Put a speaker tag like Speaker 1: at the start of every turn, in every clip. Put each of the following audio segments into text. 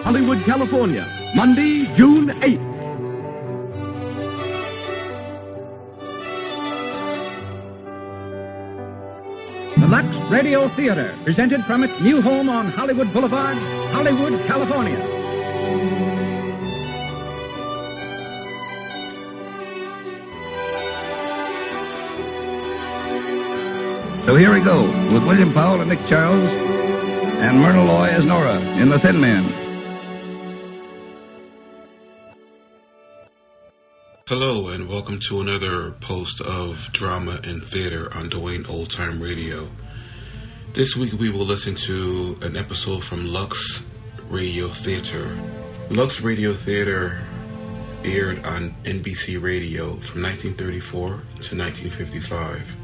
Speaker 1: Hollywood, California, Monday, June 8th. The Lux Radio Theatre, presented from its new home on Hollywood Boulevard, Hollywood, California.
Speaker 2: So here we go, with William Powell and Nick Charles, and Myrna Loy as Nora in The Thin Man.
Speaker 3: Hello, and welcome to another post of Drama and Theater on Dwayne Old Time Radio. This week we will listen to an episode from Lux Radio Theatre. Lux Radio Theatre aired on NBC Radio from 1934 to 1955.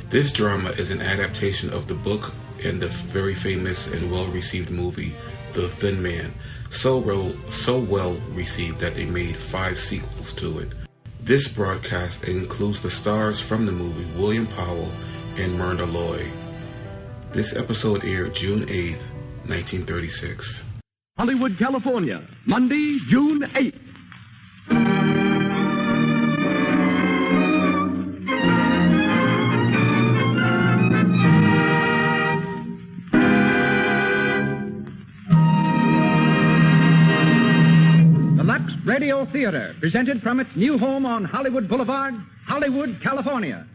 Speaker 3: This drama is an adaptation of the book and the very famous and well-received movie, The Thin Man, so well received that they made 5 sequels to it. This broadcast includes the stars from the movie, William Powell and Myrna Loy. This episode aired June 8th, 1936.
Speaker 1: Hollywood, California, Monday, June 8th. Radio Theatre, presented from its new home on Hollywood Boulevard, Hollywood, California.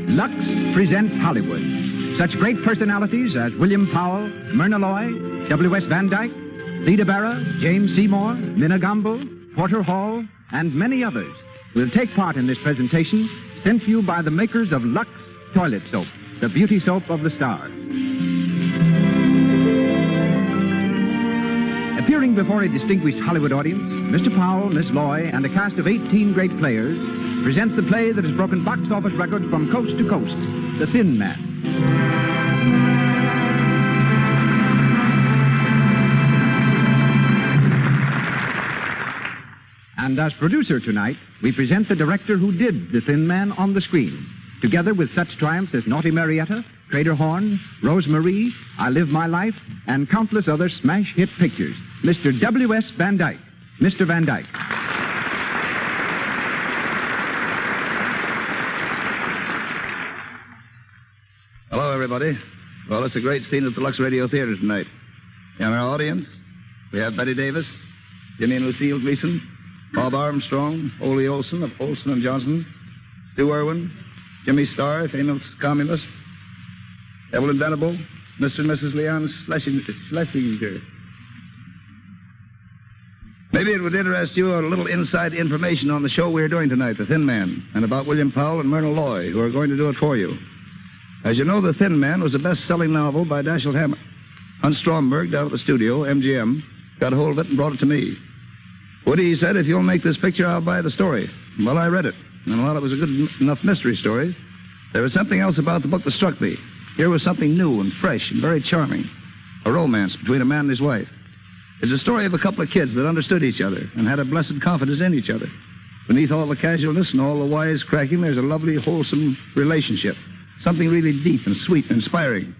Speaker 1: Lux presents Hollywood. Such great personalities as William Powell, Myrna Loy, W.S. Van Dyke, Theda Bara, James Seymour, Minna Gamble, Porter Hall, and many others will take part in this presentation sent to you by the makers of Lux Toilet Soap, the beauty soap of the stars. Appearing before a distinguished Hollywood audience, Mr. Powell, Miss Loy, and a cast of 18 great players presents the play that has broken box office records from coast to coast, The Thin Man. And as producer tonight, we present the director who did The Thin Man on the screen, together with such triumphs as Naughty Marietta, Crater Horn, Rose Marie, I Live My Life, and countless other smash hit pictures. Mr. W.S. Van Dyke. Mr. Van Dyke.
Speaker 2: Hello, everybody. Well, it's a great scene at the Lux Radio Theatre tonight. In our audience, we have Betty Davis, Jimmy and Lucille Gleason, Bob Armstrong, Ole Olson of Olson and Johnson, Stu Irwin, Jimmy Starr, famous communist, Evelyn Venable, Mr. and Mrs. Leon Schlesinger. Maybe it would interest you a little inside information on the show we're doing tonight, The Thin Man, and about William Powell and Myrna Loy, who are going to do it for you. As you know, The Thin Man was a best-selling novel by Dashiell Hammett. Hunt Stromberg, down at the studio, MGM, got a hold of it and brought it to me. Woody said, if you'll make this picture, I'll buy the story. Well, I read it. And while it was a good enough mystery story, there was something else about the book that struck me. Here was something new and fresh and very charming. A romance between a man and his wife. It's a story of a couple of kids that understood each other and had a blessed confidence in each other. Beneath all the casualness and all the wisecracking, there's a lovely, wholesome relationship. Something really deep and sweet and inspiring.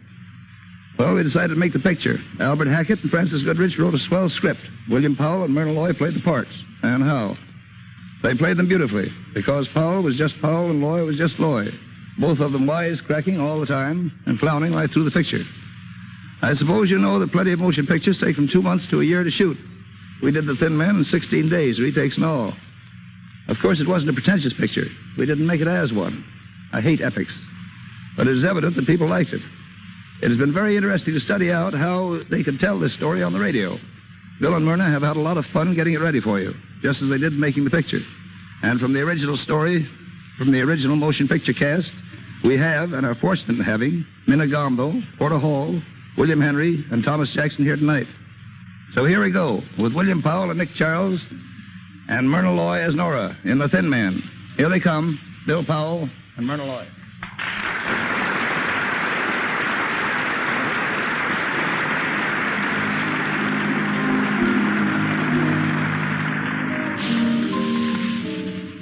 Speaker 2: Well, we decided to make the picture. Albert Hackett and Francis Goodrich wrote a swell script. William Powell and Myrna Loy played the parts. And how? They played them beautifully, because Powell was just Powell and Loy was just Loy. Both of them wisecracking all the time and clowning right through the picture. I suppose you know that plenty of motion pictures take from 2 months to a year to shoot. We did The Thin Man in 16 days, retakes and all. Of course, it wasn't a pretentious picture. We didn't make it as one. I hate epics. But it is evident that people liked it. It has been very interesting to study out how they could tell this story on the radio. Bill and Myrna have had a lot of fun getting it ready for you, just as they did making the picture. And from the original story, from the original motion picture cast, we have, and are fortunate in having, Minna Gamble, Porter Hall, William Henry, and Thomas Jackson here tonight. So here we go, with William Powell and Nick Charles, and Myrna Loy as Nora in The Thin Man. Here they come, Bill Powell and Myrna Loy.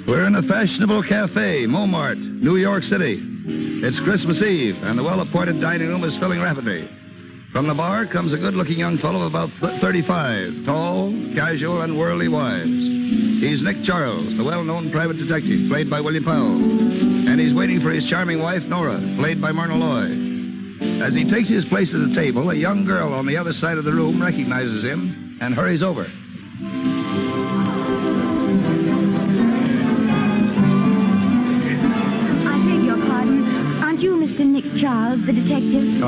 Speaker 2: We're in a fashionable cafe, Montmartre, New York City. It's Christmas Eve, and the well-appointed dining room is filling rapidly. From the bar comes a good-looking young fellow of about 35, tall, casual, and worldly wise. He's Nick Charles, the well-known private detective, played by William Powell. And he's waiting for his charming wife, Nora, played by Myrna Loy. As he takes his place at the table, a young girl on the other side of the room recognizes him and hurries over.
Speaker 4: You, Mr. Nick Charles, the detective?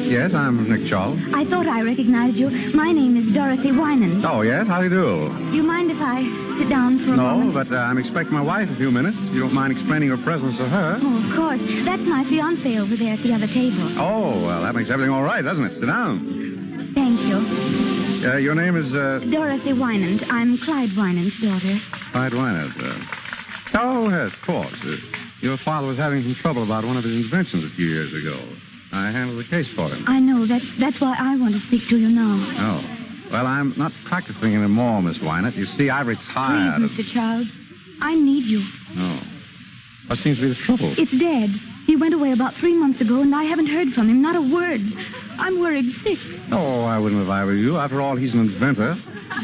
Speaker 1: Yes, I'm Nick Charles.
Speaker 4: I thought I recognized you. My name is Dorothy Winans.
Speaker 1: Oh, yes? How do you do?
Speaker 4: Do you mind if I sit down for a moment?
Speaker 1: No, but I'm expecting my wife in a few minutes. You don't mind explaining your presence to her?
Speaker 4: Oh, of course. That's my fiancé over there at the other table.
Speaker 1: Oh, well, that makes everything all right, doesn't it? Sit down.
Speaker 4: Thank you.
Speaker 1: Your name is,
Speaker 4: Dorothy Winans. I'm Clyde Winans' daughter.
Speaker 1: Clyde Winans. Oh, yes, of course. Your father was having some trouble about one of his inventions a few years ago. I handled the case for him.
Speaker 4: I know. That's why I want to speak to you now.
Speaker 1: Oh. Well, I'm not practicing anymore, Miss Winans. You see, I retired.
Speaker 4: Please, Mr. Charles. I need you.
Speaker 1: Oh. What seems to be the trouble?
Speaker 4: It's Dad. He went away about 3 months ago, and I haven't heard from him. Not a word. I'm worried sick.
Speaker 1: Oh, I wouldn't if I were you. After all, he's an inventor.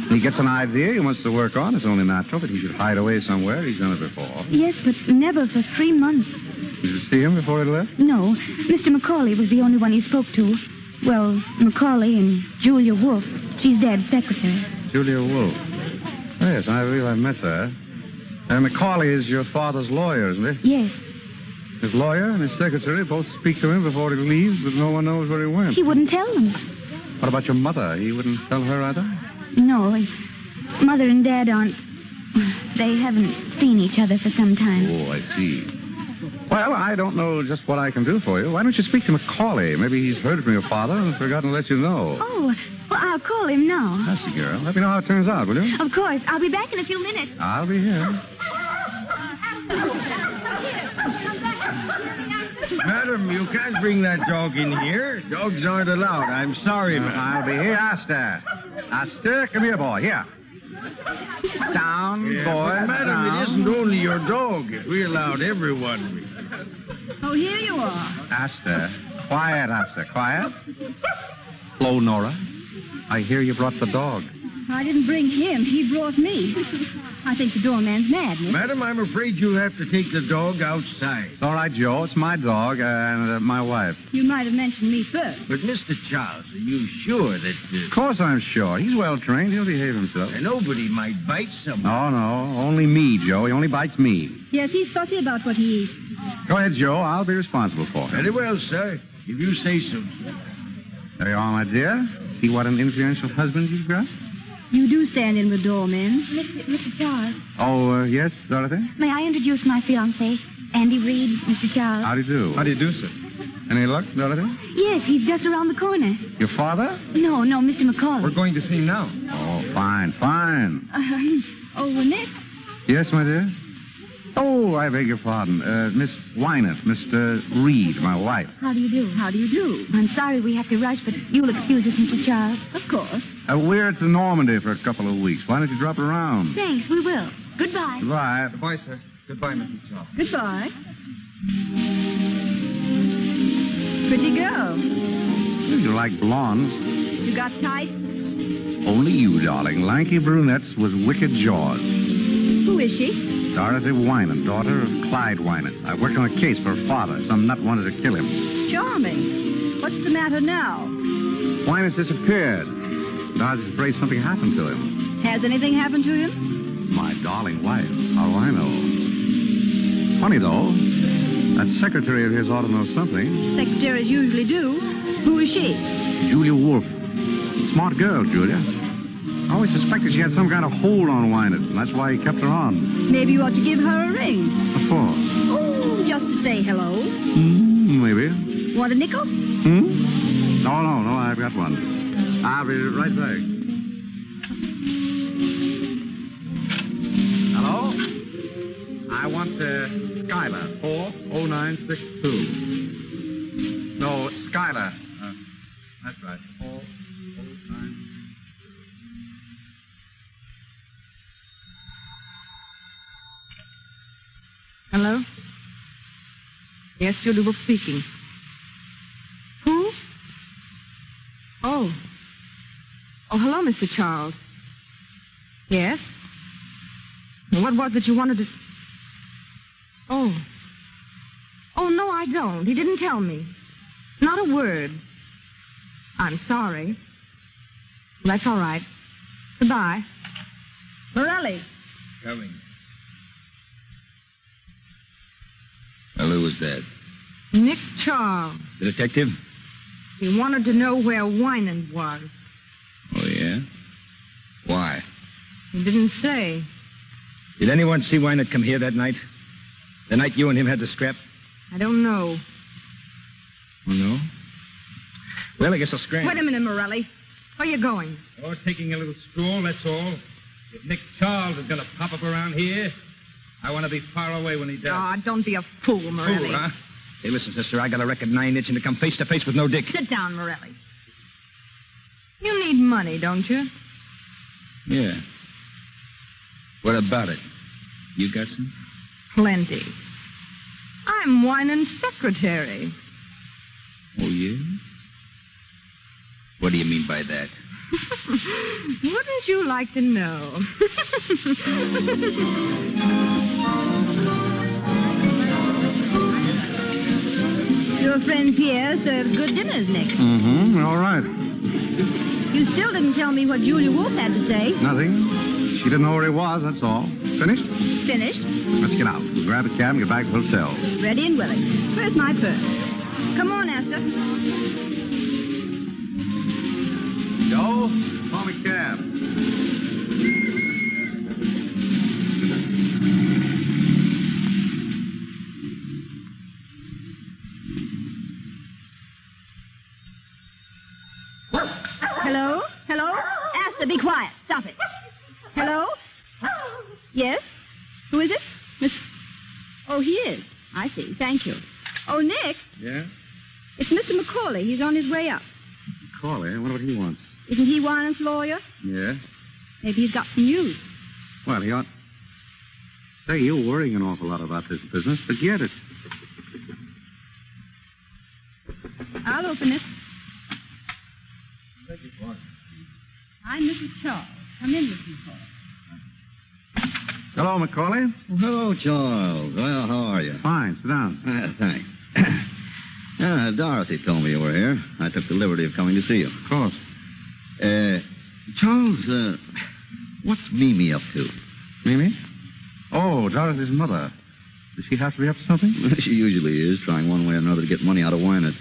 Speaker 1: When he gets an idea he wants to work on, it's only natural that he should hide away somewhere. He's done it before.
Speaker 4: Yes, but never for 3 months.
Speaker 1: Did you see him before he left?
Speaker 4: No. Mr. Macaulay was the only one he spoke to. Well, Macaulay and Julia Wolfe. She's Dad's secretary.
Speaker 1: Julia Wolfe. Yes, I believe I met her. Macaulay is your father's lawyer, isn't he?
Speaker 4: Yes.
Speaker 1: His lawyer and his secretary both speak to him before he leaves, but no one knows where he went.
Speaker 4: He wouldn't tell them.
Speaker 1: What about your mother? He wouldn't tell her either?
Speaker 4: No. Mother and Dad aren't... They haven't seen each other for some time.
Speaker 1: Oh, I see. Well, I don't know just what I can do for you. Why don't you speak to Macaulay? Maybe he's heard from your father and forgotten to let you know.
Speaker 4: Oh, well, I'll call him now.
Speaker 1: That's the girl. Let me know how it turns out, will you?
Speaker 4: Of course. I'll be back in a few minutes.
Speaker 1: I'll be here.
Speaker 5: Madam, you can't bring that dog in here. Dogs aren't allowed. I'm sorry, madam.
Speaker 1: I'll be here. Aster. Aster, come here, boy. Here. Down, boy.
Speaker 5: But, madam,
Speaker 1: down.
Speaker 5: it isn't only your dog. If we allowed everyone...
Speaker 4: Oh, here you are.
Speaker 1: Aster. Quiet, Aster. Quiet. Hello, Nora. I hear you brought the dog.
Speaker 4: I didn't bring him. He brought me. I think the doorman's mad, Nick.
Speaker 5: Madam, I'm afraid you'll have to take the dog outside.
Speaker 1: It's all right, Joe. It's my dog and my wife.
Speaker 4: You might have mentioned me first.
Speaker 5: But, Mr. Charles, are you sure that...
Speaker 1: Of course I'm sure. He's well-trained. He'll behave himself.
Speaker 5: Nobody might bite someone.
Speaker 1: Oh, no. Only me, Joe. He only bites me.
Speaker 4: Yes, he's fussy about what he eats.
Speaker 1: Go ahead, Joe. I'll be responsible for him.
Speaker 5: Very well, sir. If you say so, sir.
Speaker 1: There you are, my dear. See what an influential husband you've got?
Speaker 4: You do stand in with doormen. Mr. Charles.
Speaker 1: Oh, yes, Dorothy?
Speaker 4: May I introduce my fiancé, Andy Reed, Mr. Charles?
Speaker 1: How do you do?
Speaker 2: How do you do, sir?
Speaker 1: Any luck, Dorothy?
Speaker 4: Yes, he's just around the corner.
Speaker 1: Your father?
Speaker 4: No, Mr. Macaulay.
Speaker 2: We're going to see him now.
Speaker 1: Oh, fine, fine.
Speaker 4: Nick?
Speaker 1: Yes, my dear? Oh, I beg your pardon. Miss Winans, Mr. Reed, my wife.
Speaker 4: How do you do? How do you do? I'm sorry we have to rush, but you'll excuse us, Mr. Charles. Of course.
Speaker 1: We're at the Normandy for a couple of weeks. Why don't you drop around?
Speaker 4: Thanks, we will. Goodbye.
Speaker 1: Goodbye.
Speaker 2: Goodbye, sir. Goodbye, Mr. Charles.
Speaker 4: Goodbye. Pretty girl.
Speaker 1: You like blondes.
Speaker 4: You got tight?
Speaker 1: Only you, darling. Lanky brunettes with wicked jaws.
Speaker 4: Who is she?
Speaker 1: Dorothy Winans, daughter of Clyde Winans. I worked on a case for her father. Some nut wanted to kill him.
Speaker 4: Charming. What's the matter now?
Speaker 1: Winans disappeared. And I was afraid something happened to him.
Speaker 4: Has anything happened to him?
Speaker 1: My darling wife. How do I know? Funny, though. That secretary of his ought to know something.
Speaker 4: Secretaries usually do. Who is she?
Speaker 1: Julia Wolfe. Smart girl, Julia. I always suspected she had some kind of hold on Winans, and that's why he kept her on.
Speaker 4: Maybe you ought to give her a ring.
Speaker 1: What for?
Speaker 4: Oh, just to say hello.
Speaker 1: Maybe.
Speaker 4: Want a nickel?
Speaker 1: No, I've got one. I'll be right back. Hello? I want Skylar, 40962. No, Skylar. That's right, 409.
Speaker 6: Hello? Yes, Julie Wolf speaking. Who? Oh. Oh, hello, Mr. Charles. Yes? What was it you wanted to... Oh. Oh, no, I don't. He didn't tell me. Not a word. I'm sorry. That's all right. Goodbye. Morelli.
Speaker 5: Coming.
Speaker 2: Well, who was that?
Speaker 6: Nick Charles.
Speaker 2: The detective?
Speaker 6: He wanted to know where Winans was.
Speaker 2: Oh, yeah? Why?
Speaker 6: He didn't say.
Speaker 2: Did anyone see Wynant come here that night? The night you and him had the scrap?
Speaker 6: I don't know.
Speaker 2: Oh, no? Well, I guess I'll scram.
Speaker 6: Wait a minute, Morelli. Where are you going?
Speaker 5: Oh, taking a little stroll, that's all. If Nick Charles is going to pop up around here, I want to be far away when he does.
Speaker 6: Oh, don't be a fool, Morelli.
Speaker 2: Fool, huh? Hey, listen, sister, I got a record 9-inch to come face to face with no dick.
Speaker 6: Sit down, Morelli. You need money, don't you?
Speaker 2: Yeah. What about it? You got some?
Speaker 6: Plenty. I'm Winan's secretary.
Speaker 2: Oh, yeah? What do you mean by that?
Speaker 6: Wouldn't you like to know?
Speaker 4: Your friend Pierre serves good dinners, Nick.
Speaker 1: Mm-hmm. All right.
Speaker 4: You still didn't tell me what Julia Wolf had to say.
Speaker 1: Nothing. She didn't know where he was, that's all. Finished?
Speaker 4: Finished.
Speaker 1: Let's get out. We'll grab a cab and get back to the hotel.
Speaker 4: Ready and willing. Where's my purse? Come on, Esther.
Speaker 1: Joe, call me cab.
Speaker 4: Hello? Hello? Esther, be quiet. Stop it. Hello? Yes? Who is it? Miss... Oh, he is. I see. Thank you. Oh, Nick.
Speaker 1: Yeah?
Speaker 4: It's Mr. McCauley. He's on his way up.
Speaker 1: Corley, I wonder what he wants.
Speaker 4: Isn't he Winant's lawyer?
Speaker 1: Yeah?
Speaker 4: Maybe he's got some news.
Speaker 1: Well, he ought... Say, you're worrying an awful lot about this business. Forget it.
Speaker 4: I'll open it. I'm Mrs. Charles. Come in, Mrs. McCauley.
Speaker 1: Hello, Macaulay.
Speaker 7: Hello, Charles. Well, how are you?
Speaker 1: Fine. Sit down.
Speaker 7: Thanks. Dorothy told me you were here. I took the liberty of coming to see you.
Speaker 1: Of course.
Speaker 7: Charles, what's Mimi up to?
Speaker 1: Mimi? Oh, Dorothy's mother. Does she have to be up to something?
Speaker 7: She usually is, trying one way or another to get money out of Wynant.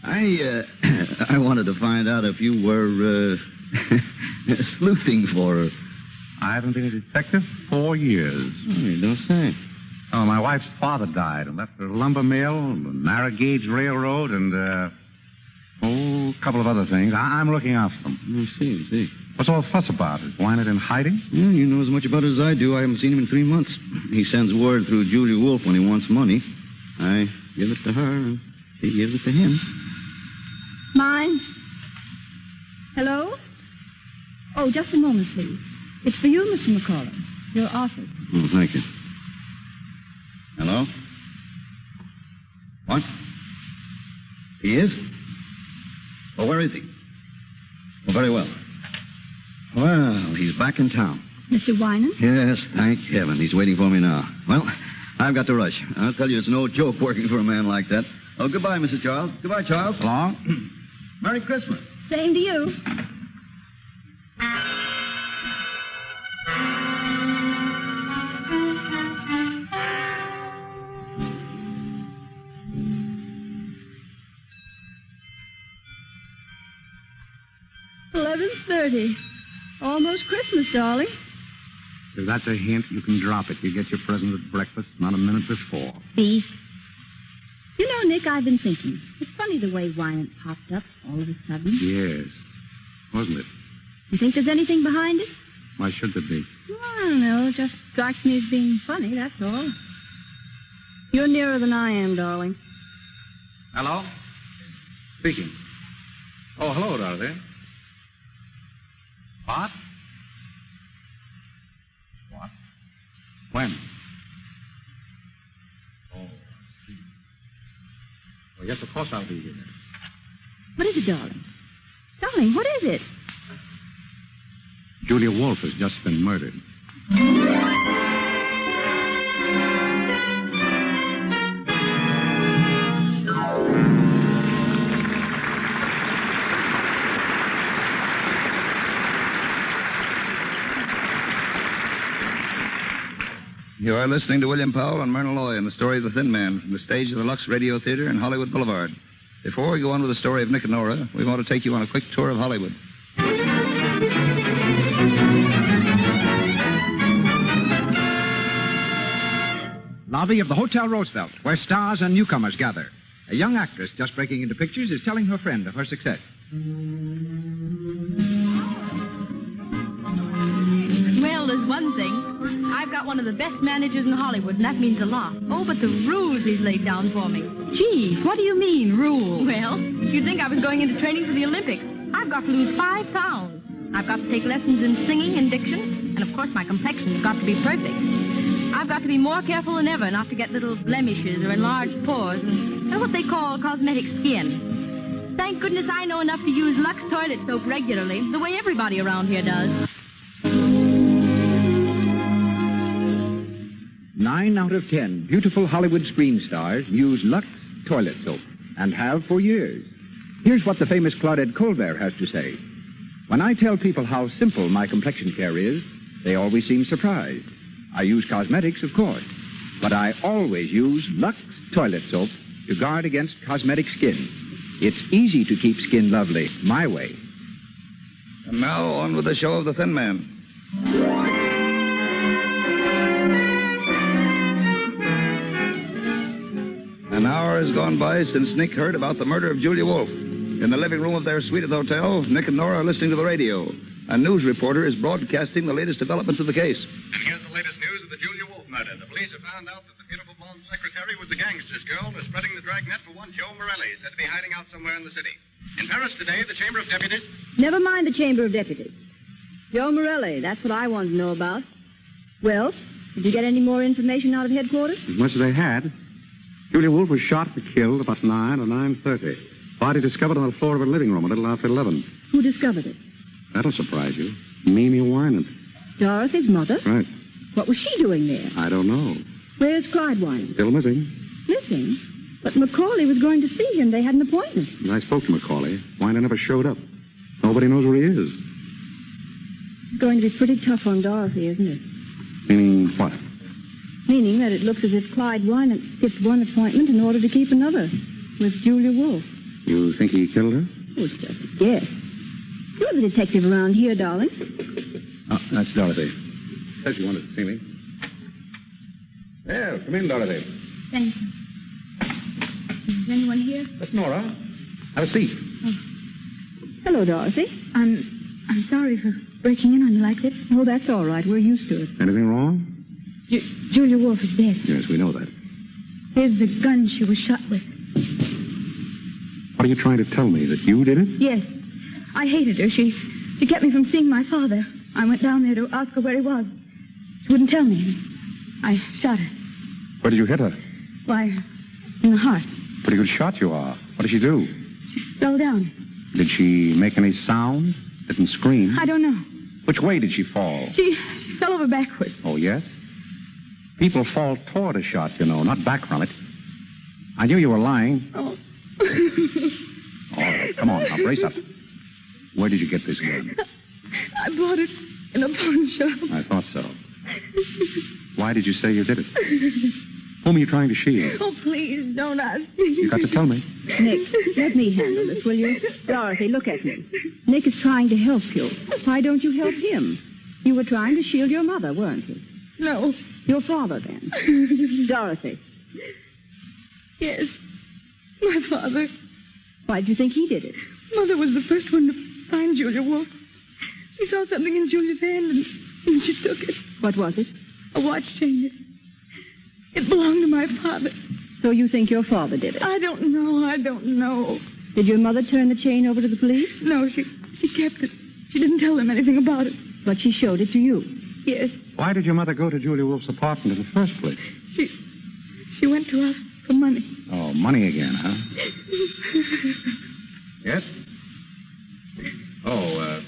Speaker 7: I wanted to find out if you were, sleuthing for her.
Speaker 1: I haven't been a detective 4 years.
Speaker 7: Oh, you don't say.
Speaker 1: Oh, my wife's father died and left her a lumber mill, a narrow gauge railroad, and, a couple of other things. I'm looking after them.
Speaker 7: I see.
Speaker 1: What's all the fuss about? Is Wynant in hiding?
Speaker 7: Yeah, you know as much about it as I do. I haven't seen him in 3 months. He sends word through Julia Wolf when he wants money. I give it to her, and she gives it to him.
Speaker 4: Mine? Hello? Oh, just a moment, please. It's for you, Mr. McCauley. Your office.
Speaker 7: Oh, thank you. Hello? What? He is? Well, where is he? Oh, very well. Well, he's back in town.
Speaker 4: Mr. Winant?
Speaker 7: Yes, thank heaven. He's waiting for me now. Well, I've got to rush. I'll tell you, it's no joke working for a man like that. Oh, goodbye, Mr. Charles. Goodbye, Charles.
Speaker 1: So long.
Speaker 7: Merry Christmas.
Speaker 4: Same to you. $11:30. Almost Christmas, darling.
Speaker 1: If that's a hint, you can drop it. You get your present at breakfast, not a minute before.
Speaker 4: Beef. You know, Nick, I've been thinking. It's funny the way Wynant popped up all of a sudden.
Speaker 1: Yes. Wasn't it?
Speaker 4: You think there's anything behind it?
Speaker 1: Why should there be?
Speaker 4: Well, I don't know. It just strikes me as being funny, that's all. You're nearer than I am, darling.
Speaker 1: Hello? Speaking. Oh, hello, Dorothy. What? What? When?
Speaker 8: Yes, of course I'll be here.
Speaker 4: What is it, darling? Darling, what is it?
Speaker 8: Julia Wolfe has just been murdered.
Speaker 2: You are listening to William Powell and Myrna Loy in the story of The Thin Man from the stage of the Lux Radio Theatre in Hollywood Boulevard. Before we go on with the story of Nick and Nora, we want to take you on a quick tour of Hollywood.
Speaker 1: Lobby of the Hotel Roosevelt, where stars and newcomers gather. A young actress just breaking into pictures is telling her friend of her success.
Speaker 6: Well, there's one thing. I've got one of the best managers in Hollywood, and that means a lot. Oh, but the rules he's laid down for me.
Speaker 4: Gee, what do you mean, rules?
Speaker 6: Well, you'd think I was going into training for the Olympics. I've got to lose 5 pounds. I've got to take lessons in singing and diction, and of course my complexion's got to be perfect. I've got to be more careful than ever not to get little blemishes or enlarged pores and what they call cosmetic skin. Thank goodness I know enough to use Lux toilet soap regularly, the way everybody around here does.
Speaker 1: 9 out of 10 beautiful Hollywood screen stars use Lux toilet soap and have for years. Here's what the famous Claudette Colbert has to say. When I tell people how simple my complexion care is, they always seem surprised. I use cosmetics, of course, but I always use Lux toilet soap to guard against cosmetic skin. It's easy to keep skin lovely my way.
Speaker 2: And now on with the show of The Thin Man. An hour has gone by since Nick heard about the murder of Julia Wolfe. In the living room of their suite at the hotel, Nick and Nora are listening to the radio. A news reporter is broadcasting the latest developments of the case.
Speaker 9: And here's the latest news of the Julia Wolfe murder. The police have found out that the beautiful blonde secretary was the gangster's girl who's spreading the dragnet for one Joe Morelli, said to be hiding out somewhere in the city. In Paris today, the Chamber of Deputies...
Speaker 4: Never mind the Chamber of Deputies. Joe Morelli, that's what I want to know about. Well, did you get any more information out of headquarters?
Speaker 8: As much as they had. Julia Wolfe was shot and killed about 9 or 9:30. Body discovered on the floor of her living room a little after 11.
Speaker 4: Who discovered it?
Speaker 8: That'll surprise you. Mimi Wynant.
Speaker 4: Dorothy's mother?
Speaker 8: Right.
Speaker 4: What was she doing there?
Speaker 8: I don't know.
Speaker 4: Where's Clyde Wynant?
Speaker 8: Still missing.
Speaker 4: Missing? But Macaulay was going to see him. They had an appointment.
Speaker 8: And I spoke to Macaulay. Wynant never showed up. Nobody knows where he is.
Speaker 4: It's going to be pretty tough on Dorothy, isn't it?
Speaker 8: Meaning what?
Speaker 4: Meaning that it looks as if Clyde Wynant skipped one appointment in order to keep another with Julia Wolfe.
Speaker 8: You think he killed her?
Speaker 4: Oh, it's just a guess. You're the detective around here, darling.
Speaker 8: Oh, that's Dorothy. Said you wanted to see me. Well, come in, Dorothy.
Speaker 4: Thank you. Is anyone here?
Speaker 8: That's Nora. Have a seat.
Speaker 4: Oh. Hello, Dorothy. I'm sorry for breaking in on you like this. Oh, that's all right. We're used to it.
Speaker 8: Anything wrong?
Speaker 4: Julia Wolfe is dead.
Speaker 8: Yes, we know that.
Speaker 4: Here's the gun she was shot with.
Speaker 8: What are you trying to tell me? That you did it?
Speaker 4: Yes. I hated her. She kept me from seeing my father. I went down there to ask her where he was. She wouldn't tell me. I shot her.
Speaker 8: Where did you hit her?
Speaker 4: Why, in the heart.
Speaker 8: Pretty good shot you are. What did she do?
Speaker 4: She fell down.
Speaker 8: Did she make any sound? Didn't scream?
Speaker 4: I don't know.
Speaker 8: Which way did she fall?
Speaker 4: She fell over backwards.
Speaker 8: Oh, yes? People fall toward a shot, you know, not back from it. I knew you were lying.
Speaker 4: Oh.
Speaker 8: All right, come on, now, brace up. Where did you get this gun?
Speaker 4: I bought it in a pawn shop.
Speaker 8: I thought so. Why did you say you did it? Whom are you trying to shield?
Speaker 4: Oh, please, don't ask me.
Speaker 8: You got to tell me.
Speaker 4: Nick, let me handle this, will you? Dorothy, look at me. Nick is trying to help you. Why don't you help him? You were trying to shield your mother, weren't you?
Speaker 6: No.
Speaker 4: Your father, then. Dorothy.
Speaker 6: Yes. My father.
Speaker 4: Why did you think he did it?
Speaker 6: Mother was the first one to find Julia Wolfe. She saw something in Julia's hand, and she took it.
Speaker 4: What was it?
Speaker 6: A watch chain. It belonged to my father.
Speaker 4: So you think your father did it?
Speaker 6: I don't know.
Speaker 4: Did your mother turn the chain over to the police?
Speaker 6: No, she kept it. She didn't tell them anything about it.
Speaker 4: But she showed it to you?
Speaker 6: Yes.
Speaker 8: Why did your mother go to Julia Wolfe's apartment in the first place?
Speaker 6: She went to
Speaker 4: For money.
Speaker 8: Oh, money again, huh? Yes? Oh,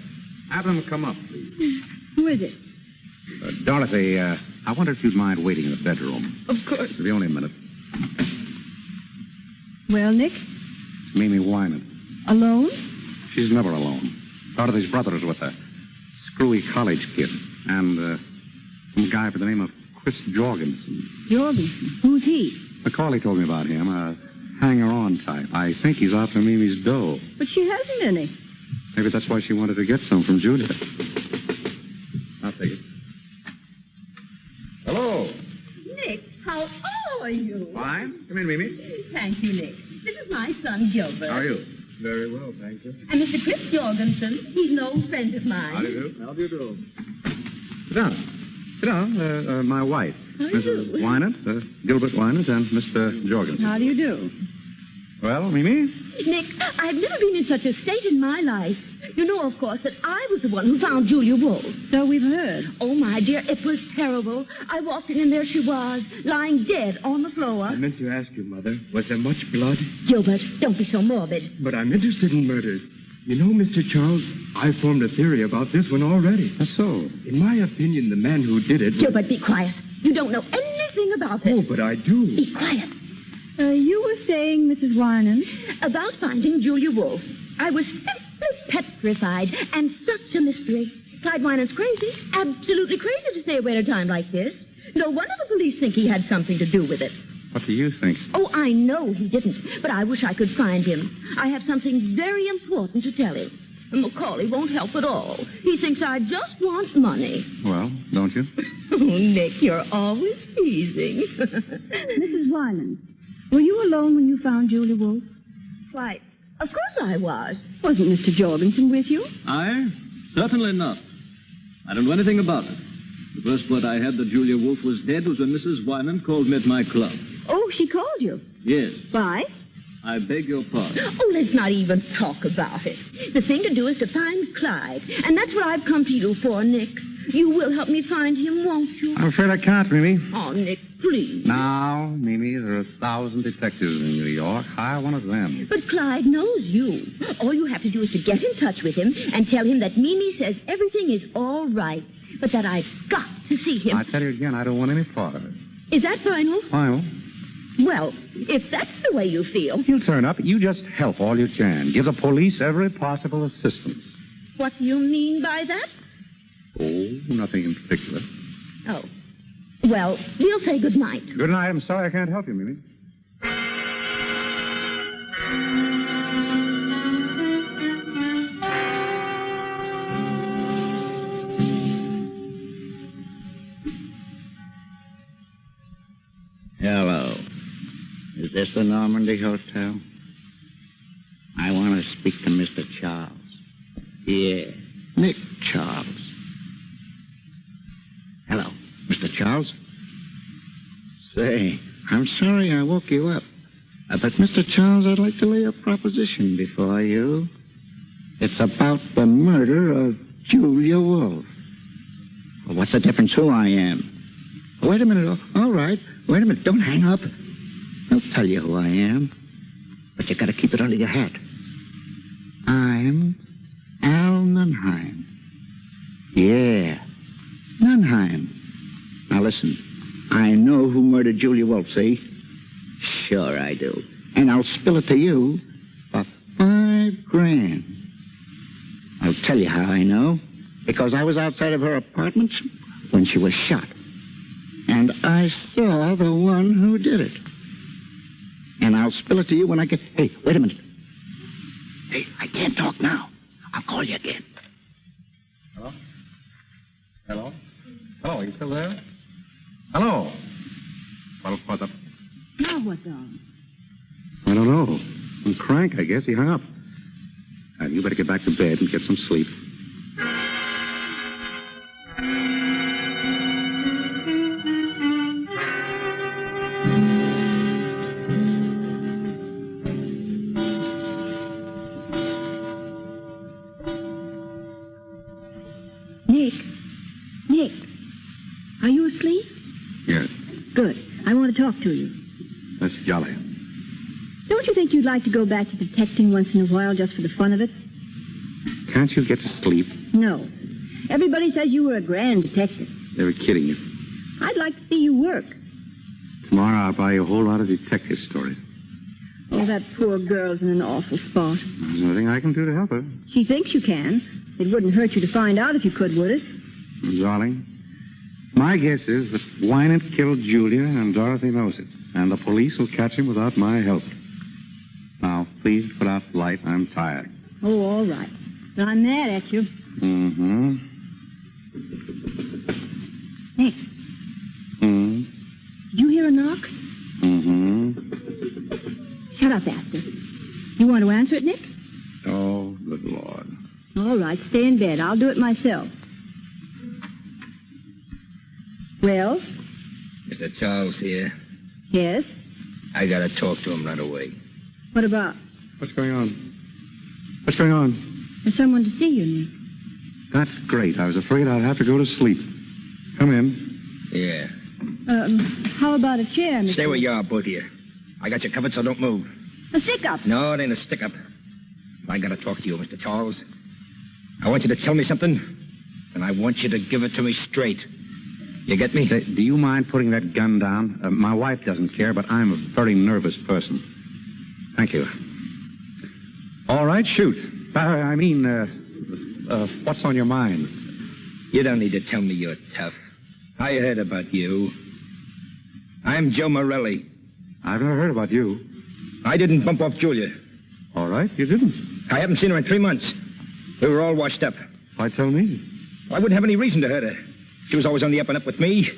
Speaker 8: have them come up, please.
Speaker 4: Who is it?
Speaker 8: Dorothy, I wonder if you'd mind waiting in the bedroom.
Speaker 4: Of course.
Speaker 8: It'll be only a minute.
Speaker 4: Well, Nick?
Speaker 8: It's Mimi Wyman.
Speaker 4: Alone?
Speaker 8: She's never alone. Dorothy's brother is with her. Screwy college kid. And some guy by the name of Chris Jorgensen.
Speaker 4: Jorgensen? Who's he?
Speaker 8: McCauley told me about him. A hanger-on type. I think he's after Mimi's dough.
Speaker 4: But she hasn't any.
Speaker 8: Maybe that's why she wanted to get some from Julia. I'll take it. Hello.
Speaker 10: Nick, how are you?
Speaker 8: Fine. Come in, Mimi.
Speaker 10: Thank you, Nick. This is my son, Gilbert.
Speaker 8: How are you? Very well, thank you.
Speaker 10: And Mr. Chris Jorgensen. He's an old friend of mine.
Speaker 8: How do you do? How do you do? Sit down. Sit down. My wife, Mrs. Wynant, Gilbert Wynant, and Mr. Jorgensen.
Speaker 4: How do you do?
Speaker 8: Well, Mimi?
Speaker 10: Nick, I've never been in such a state in my life. You know, of course, that I was the one who found Julia Wolf.
Speaker 4: So we've heard.
Speaker 10: Oh, my dear, it was terrible. I walked in and there she was, lying dead on the floor.
Speaker 11: I meant to ask you, Mother, was there much blood?
Speaker 10: Gilbert, don't be so morbid.
Speaker 11: But I'm interested in murders. You know, Mr. Charles, I formed a theory about this one already.
Speaker 8: That's so.
Speaker 11: In my opinion, the man who did it...
Speaker 10: Gilbert, be quiet. You don't know anything about it.
Speaker 11: Oh, but I do.
Speaker 10: Be quiet.
Speaker 4: You were saying, Mrs. Wyman?
Speaker 10: About finding Julia Wolf. I was simply petrified, and such a mystery. Clyde Winans crazy, absolutely crazy to stay away at a time like this. No wonder the police think he had something to do with it.
Speaker 8: What do you think?
Speaker 10: Oh, I know he didn't, but I wish I could find him. I have something very important to tell him. Macaulay won't help at all. He thinks I just want money.
Speaker 8: Well, don't you?
Speaker 10: Oh, Nick, you're always teasing.
Speaker 4: Mrs. Wyman, were you alone when you found Julia Wolf?
Speaker 10: Why, of course I was.
Speaker 4: Wasn't Mr. Jorgensen with you?
Speaker 12: I? Certainly not. I don't know anything about it. The first word I had that Julia Wolf was dead was when Mrs. Wyman called me at my club.
Speaker 4: Oh, she called you?
Speaker 12: Yes.
Speaker 4: Why?
Speaker 12: I beg your pardon.
Speaker 10: Oh, let's not even talk about it. The thing to do is to find Clyde. And that's what I've come to you for, Nick. You will help me find him, won't you?
Speaker 8: I'm afraid I can't, Mimi.
Speaker 10: Oh, Nick, please.
Speaker 8: Now, Mimi, there are 1,000 detectives in New York. Hire one of them.
Speaker 10: But Clyde knows you. All you have to do is to get in touch with him and tell him that Mimi says everything is all right, but that I've got to see him.
Speaker 8: I tell you again, I don't want any part of it.
Speaker 10: Is that final?
Speaker 8: Final.
Speaker 10: Well, if that's the way you feel.
Speaker 8: He'll turn up. You just help all you can. Give the police every possible assistance.
Speaker 10: What do you mean by that?
Speaker 8: Oh, nothing in particular.
Speaker 10: Oh. Well, we'll say good night.
Speaker 8: Good night. I'm sorry I can't help you, Mimi.
Speaker 13: Hello. Is this the Normandy Hotel? I want to speak to Mr. Charles. Yeah, Nick Charles. Hello, Mr. Charles? Say, I'm sorry I woke you up. But, Mr. Charles, I'd like to lay a proposition before you. It's about the murder of Julia Wolf. Well, what's the difference who I am? Wait a minute. All right. Wait a minute. Don't hang up. I'll tell you who I am. But you got to keep it under your hat. I'm Al Nunheim. Yeah, Nunheim. Now listen. I know who murdered Julia Wolf, see? Sure I do. And I'll spill it to you for $5,000. I'll tell you how I know. Because I was outside of her apartment when she was shot. And I saw the one who did it. And I'll spill it to you when I get... Hey, wait a minute. Hey, I can't talk now. I'll call you again.
Speaker 8: Hello? Hello? Hello, are you still there? Hello? Well, what's up?
Speaker 4: Now what's on?
Speaker 8: I don't know. Some crank, I guess. He hung up. You better get back to bed and get some sleep.
Speaker 4: Nick, are you asleep?
Speaker 8: Yes.
Speaker 4: Good. I want to talk to you.
Speaker 8: That's jolly.
Speaker 10: Don't you think you'd like to go back to detecting once in a while just for the fun of it?
Speaker 8: Can't you get to sleep?
Speaker 10: No. Everybody says you were a grand detective.
Speaker 8: They were kidding you.
Speaker 10: I'd like to see you work.
Speaker 8: Tomorrow I'll buy you a whole lot of detective stories.
Speaker 10: Oh, that poor girl's in an awful spot.
Speaker 8: There's nothing I can do to help her.
Speaker 10: She thinks you can. It wouldn't hurt you to find out if you could, would it?
Speaker 8: Darling, my guess is that Wynant killed Julia and Dorothy knows it. And the police will catch him without my help. Now, please put out the light. I'm tired.
Speaker 10: Oh, all right. But I'm mad at you.
Speaker 8: Mm-hmm.
Speaker 10: Nick, did you hear a knock?
Speaker 8: Mm-hmm.
Speaker 10: Shut up, Astor. You want to answer it, Nick?
Speaker 8: Oh, good Lord.
Speaker 10: All right, stay in bed. I'll do it myself. Well?
Speaker 14: Mr. Charles here.
Speaker 10: Yes?
Speaker 14: I gotta talk to him right away.
Speaker 10: What about?
Speaker 8: What's going on? What's going on?
Speaker 10: There's someone to see you, Nick.
Speaker 8: That's great. I was afraid I'd have to go to sleep. Come in.
Speaker 14: Yeah.
Speaker 10: How about a chair, Mr.
Speaker 14: Stay where you are, both of you. I got you covered, so don't move.
Speaker 10: A stick-up.
Speaker 14: No, it ain't a stick-up. I gotta talk to you, Mr. Charles. I want you to tell me something, and I want you to give it to me straight. You get me?
Speaker 8: Do you mind putting that gun down? My wife doesn't care, but I'm a very nervous person. Thank you. All right, shoot. What's on your mind?
Speaker 14: You don't need to tell me you're tough. I heard about you. I'm Joe Morelli.
Speaker 8: I've never heard about you.
Speaker 14: I didn't bump off Julia.
Speaker 8: All right, you didn't.
Speaker 14: I haven't seen her in 3 months. We were all washed up.
Speaker 8: Why tell me?
Speaker 14: I wouldn't have any reason to hurt her. She was always on the up and up with me.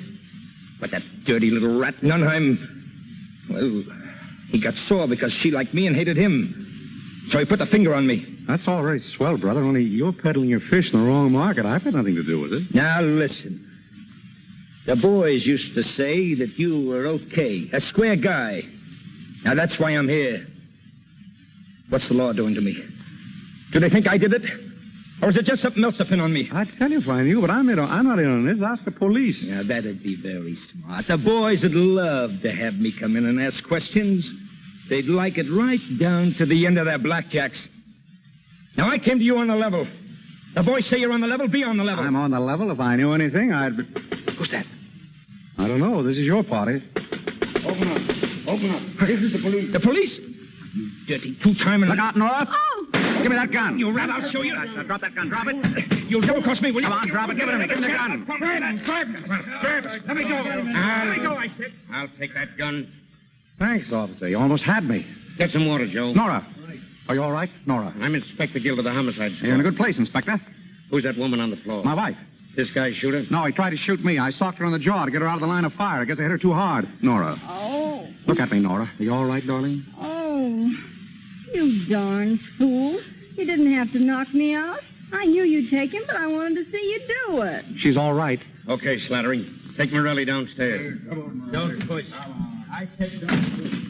Speaker 14: But that dirty little rat, Nunheim, well, he got sore because she liked me and hated him. So he put the finger on me.
Speaker 8: That's all right, swell, brother, only you're peddling your fish in the wrong market. I've had nothing to do with it.
Speaker 14: Now, listen. The boys used to say that you were okay, a square guy. Now, that's why I'm here. What's the law doing to me? Do they think I did it? Or is it just something else to pin on me?
Speaker 8: I'd tell you if I knew, but I'm not in on this. Ask the police.
Speaker 14: Yeah, that'd be very smart. The boys would love to have me come in and ask questions. They'd like it right down to the end of their blackjacks. Now, I came to you on the level. The boys say you're on the level. Be on the level.
Speaker 8: I'm on the level. If I knew anything, I'd be...
Speaker 14: Who's that?
Speaker 8: I don't know. This is your party.
Speaker 14: Open up. Open up. This is the police. The police? You dirty two-timing...
Speaker 1: Look out, North.
Speaker 10: Oh!
Speaker 1: Give me that gun.
Speaker 14: You rat, I'll show you.
Speaker 1: Drop that gun. Drop it.
Speaker 14: You'll double-cross me, will you?
Speaker 1: Come on, drop it. Give it to me. Give me the gun.
Speaker 14: Grab it. Let me go. Let me go, I said. I'll take that gun.
Speaker 8: Thanks, officer. You almost had me.
Speaker 14: Get some water, Joe.
Speaker 8: Nora. Are you all right? Nora.
Speaker 14: I'm Inspector Guild of the Homicide Squad.
Speaker 8: You're in a good place, Inspector.
Speaker 14: Who's that woman on the floor?
Speaker 8: My wife.
Speaker 14: This guy shoot her?
Speaker 8: No, he tried to shoot me. I socked her on the jaw to get her out of the line of fire. I guess I hit her too hard. Nora.
Speaker 10: Oh.
Speaker 8: Look at me, Nora. Are you all right, darling?
Speaker 10: Oh. You darn fool. You didn't have to knock me out. I knew you'd take him, but I wanted to see you do it.
Speaker 8: She's all right.
Speaker 14: Okay, Slattery. Take Morelli downstairs.
Speaker 5: Come on,
Speaker 14: Don't push.
Speaker 5: I take it down.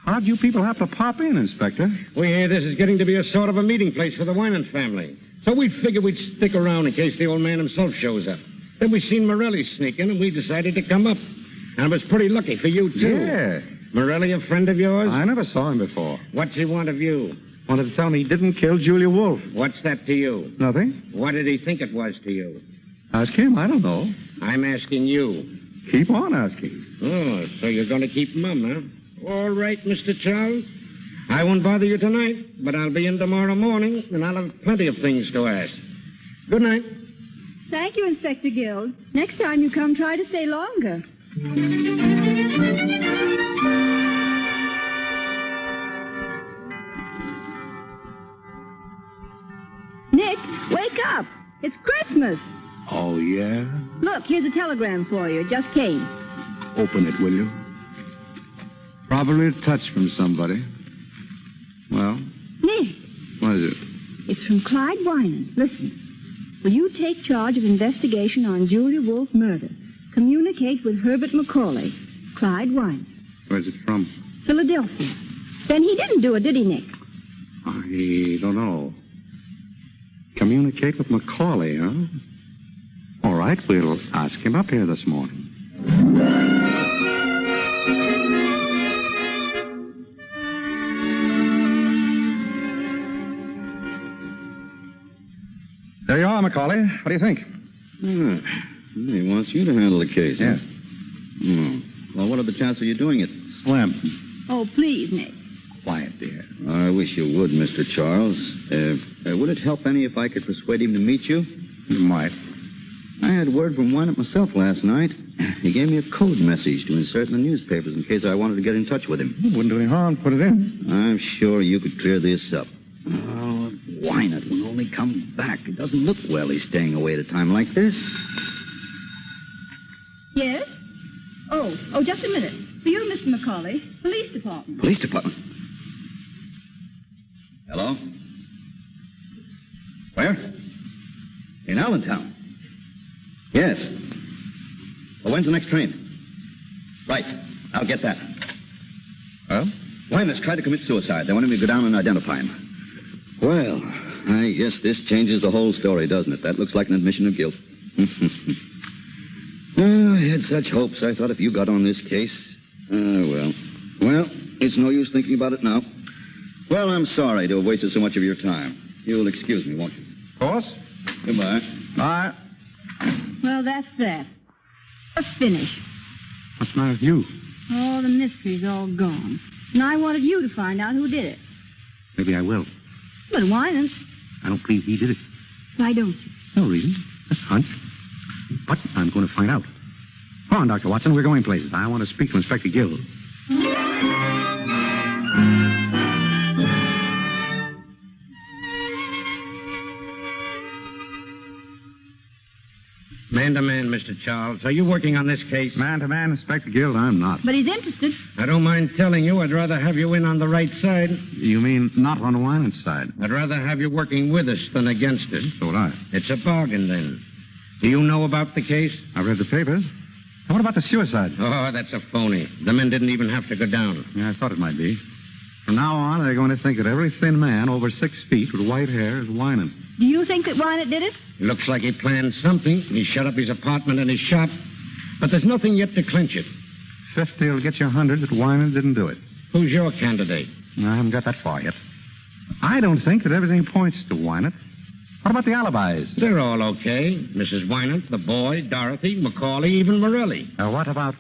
Speaker 8: How'd you people have to pop in, Inspector?
Speaker 14: We hear this is getting to be a sort of a meeting place for the Wynant family. So we figured we'd stick around in case the old man himself shows up. Then we seen Morelli sneak in, and we decided to come up. And it was pretty lucky for you, too.
Speaker 8: Yeah.
Speaker 14: Morelli a friend of yours?
Speaker 8: I never saw him before.
Speaker 14: What's he want of you?
Speaker 8: Wanted to tell me he didn't kill Julia Wolfe.
Speaker 14: What's that to you?
Speaker 8: Nothing.
Speaker 14: What did he think it was to you?
Speaker 8: Ask him. I don't know.
Speaker 14: I'm asking you.
Speaker 8: Keep on asking.
Speaker 14: Oh, so you're going to keep mum, huh? All right, Mr. Charles. I won't bother you tonight, but I'll be in tomorrow morning, and I'll have plenty of things to ask. Good night.
Speaker 10: Thank you, Inspector Guild. Next time you come, try to stay longer. Nick, wake up. It's Christmas.
Speaker 8: Oh, yeah?
Speaker 10: Look, here's a telegram for you. It just came.
Speaker 8: Open it, will you? Probably a touch from somebody. Well?
Speaker 10: Nick.
Speaker 8: What is it?
Speaker 10: It's from Clyde Wynant. Listen. Will you take charge of investigation on Julia Wolfe murder? Communicate with Herbert Macaulay. Clyde Wynant.
Speaker 8: Where's it from?
Speaker 10: Philadelphia. Then he didn't do it, did he, Nick?
Speaker 8: I don't know. Communicate with Macaulay, huh? All right, we'll ask him up here this morning.
Speaker 2: Macaulay. What do you think?
Speaker 7: He wants you to handle the case.
Speaker 2: Yes.
Speaker 7: Well, what are the chances of you doing it?
Speaker 2: Slim.
Speaker 4: Oh, please, Nick.
Speaker 2: Quiet, dear.
Speaker 7: I wish you would, Mr. Charles. Would it help any if I could persuade him to meet you?
Speaker 2: You might.
Speaker 7: I had word from Wynant myself last night. He gave me a code message to insert in the newspapers in case I wanted to get in touch with him.
Speaker 2: Wouldn't do any harm. Put it in.
Speaker 7: I'm sure you could clear this up. Oh, Wynant will only come back. It doesn't look well he's staying away at a time like this.
Speaker 4: Yes? Oh, just a minute. For you, Mr. Macaulay, police department.
Speaker 7: Police department? Hello? Where? In Allentown. Yes. Well, when's the next train? Right. I'll get that.
Speaker 2: Well?
Speaker 7: Wynant's tried to commit suicide. They want him to go down and identify him. Well, I guess this changes the whole story, doesn't it? That looks like an admission of guilt. Oh, I had such hopes. I thought if you got on this case... well. Well, it's no use thinking about it now. Well, I'm sorry to have wasted so much of your time. You'll excuse me, won't you?
Speaker 2: Of course.
Speaker 7: Goodbye.
Speaker 2: Bye.
Speaker 4: Well, that's that. A finish.
Speaker 8: What's the matter with you?
Speaker 4: Oh, the mystery's all gone. And I wanted you to find out who did it.
Speaker 8: Maybe I will.
Speaker 4: But Wynant.
Speaker 8: I don't believe he did it.
Speaker 4: Why don't you?
Speaker 8: No reason. Just a hunch. But I'm going to find out. Come on, Dr. Watson. We're going places. I want to speak to Inspector Gill.
Speaker 15: Man to man, Mr. Charles. Are you working on this case?
Speaker 8: Man to man, Inspector Gill, I'm not.
Speaker 4: But he's interested.
Speaker 15: I don't mind telling you, I'd rather have you in on the right side.
Speaker 8: You mean not on Wynant's side?
Speaker 15: I'd rather have you working with us than against us.
Speaker 8: So would I.
Speaker 15: It's a bargain, then. Do you know about the case?
Speaker 8: I read the papers. And what about the suicide?
Speaker 15: Oh, that's a phony. The men didn't even have to go down.
Speaker 8: Yeah, I thought it might be. From now on, they're going to think that every thin man over 6 feet with white hair is Wynant.
Speaker 4: Do you think that Wynant did it?
Speaker 15: Looks like he planned something. He shut up his apartment and his shop. But there's nothing yet to clinch it.
Speaker 8: 50 will get you 100 that Wynant didn't do it.
Speaker 15: Who's your candidate?
Speaker 8: I haven't got that far yet. I don't think that everything points to Wynant. What about the alibis?
Speaker 15: They're all okay. Mrs. Wynant, the boy, Dorothy, Macaulay, even Morelli.
Speaker 8: What about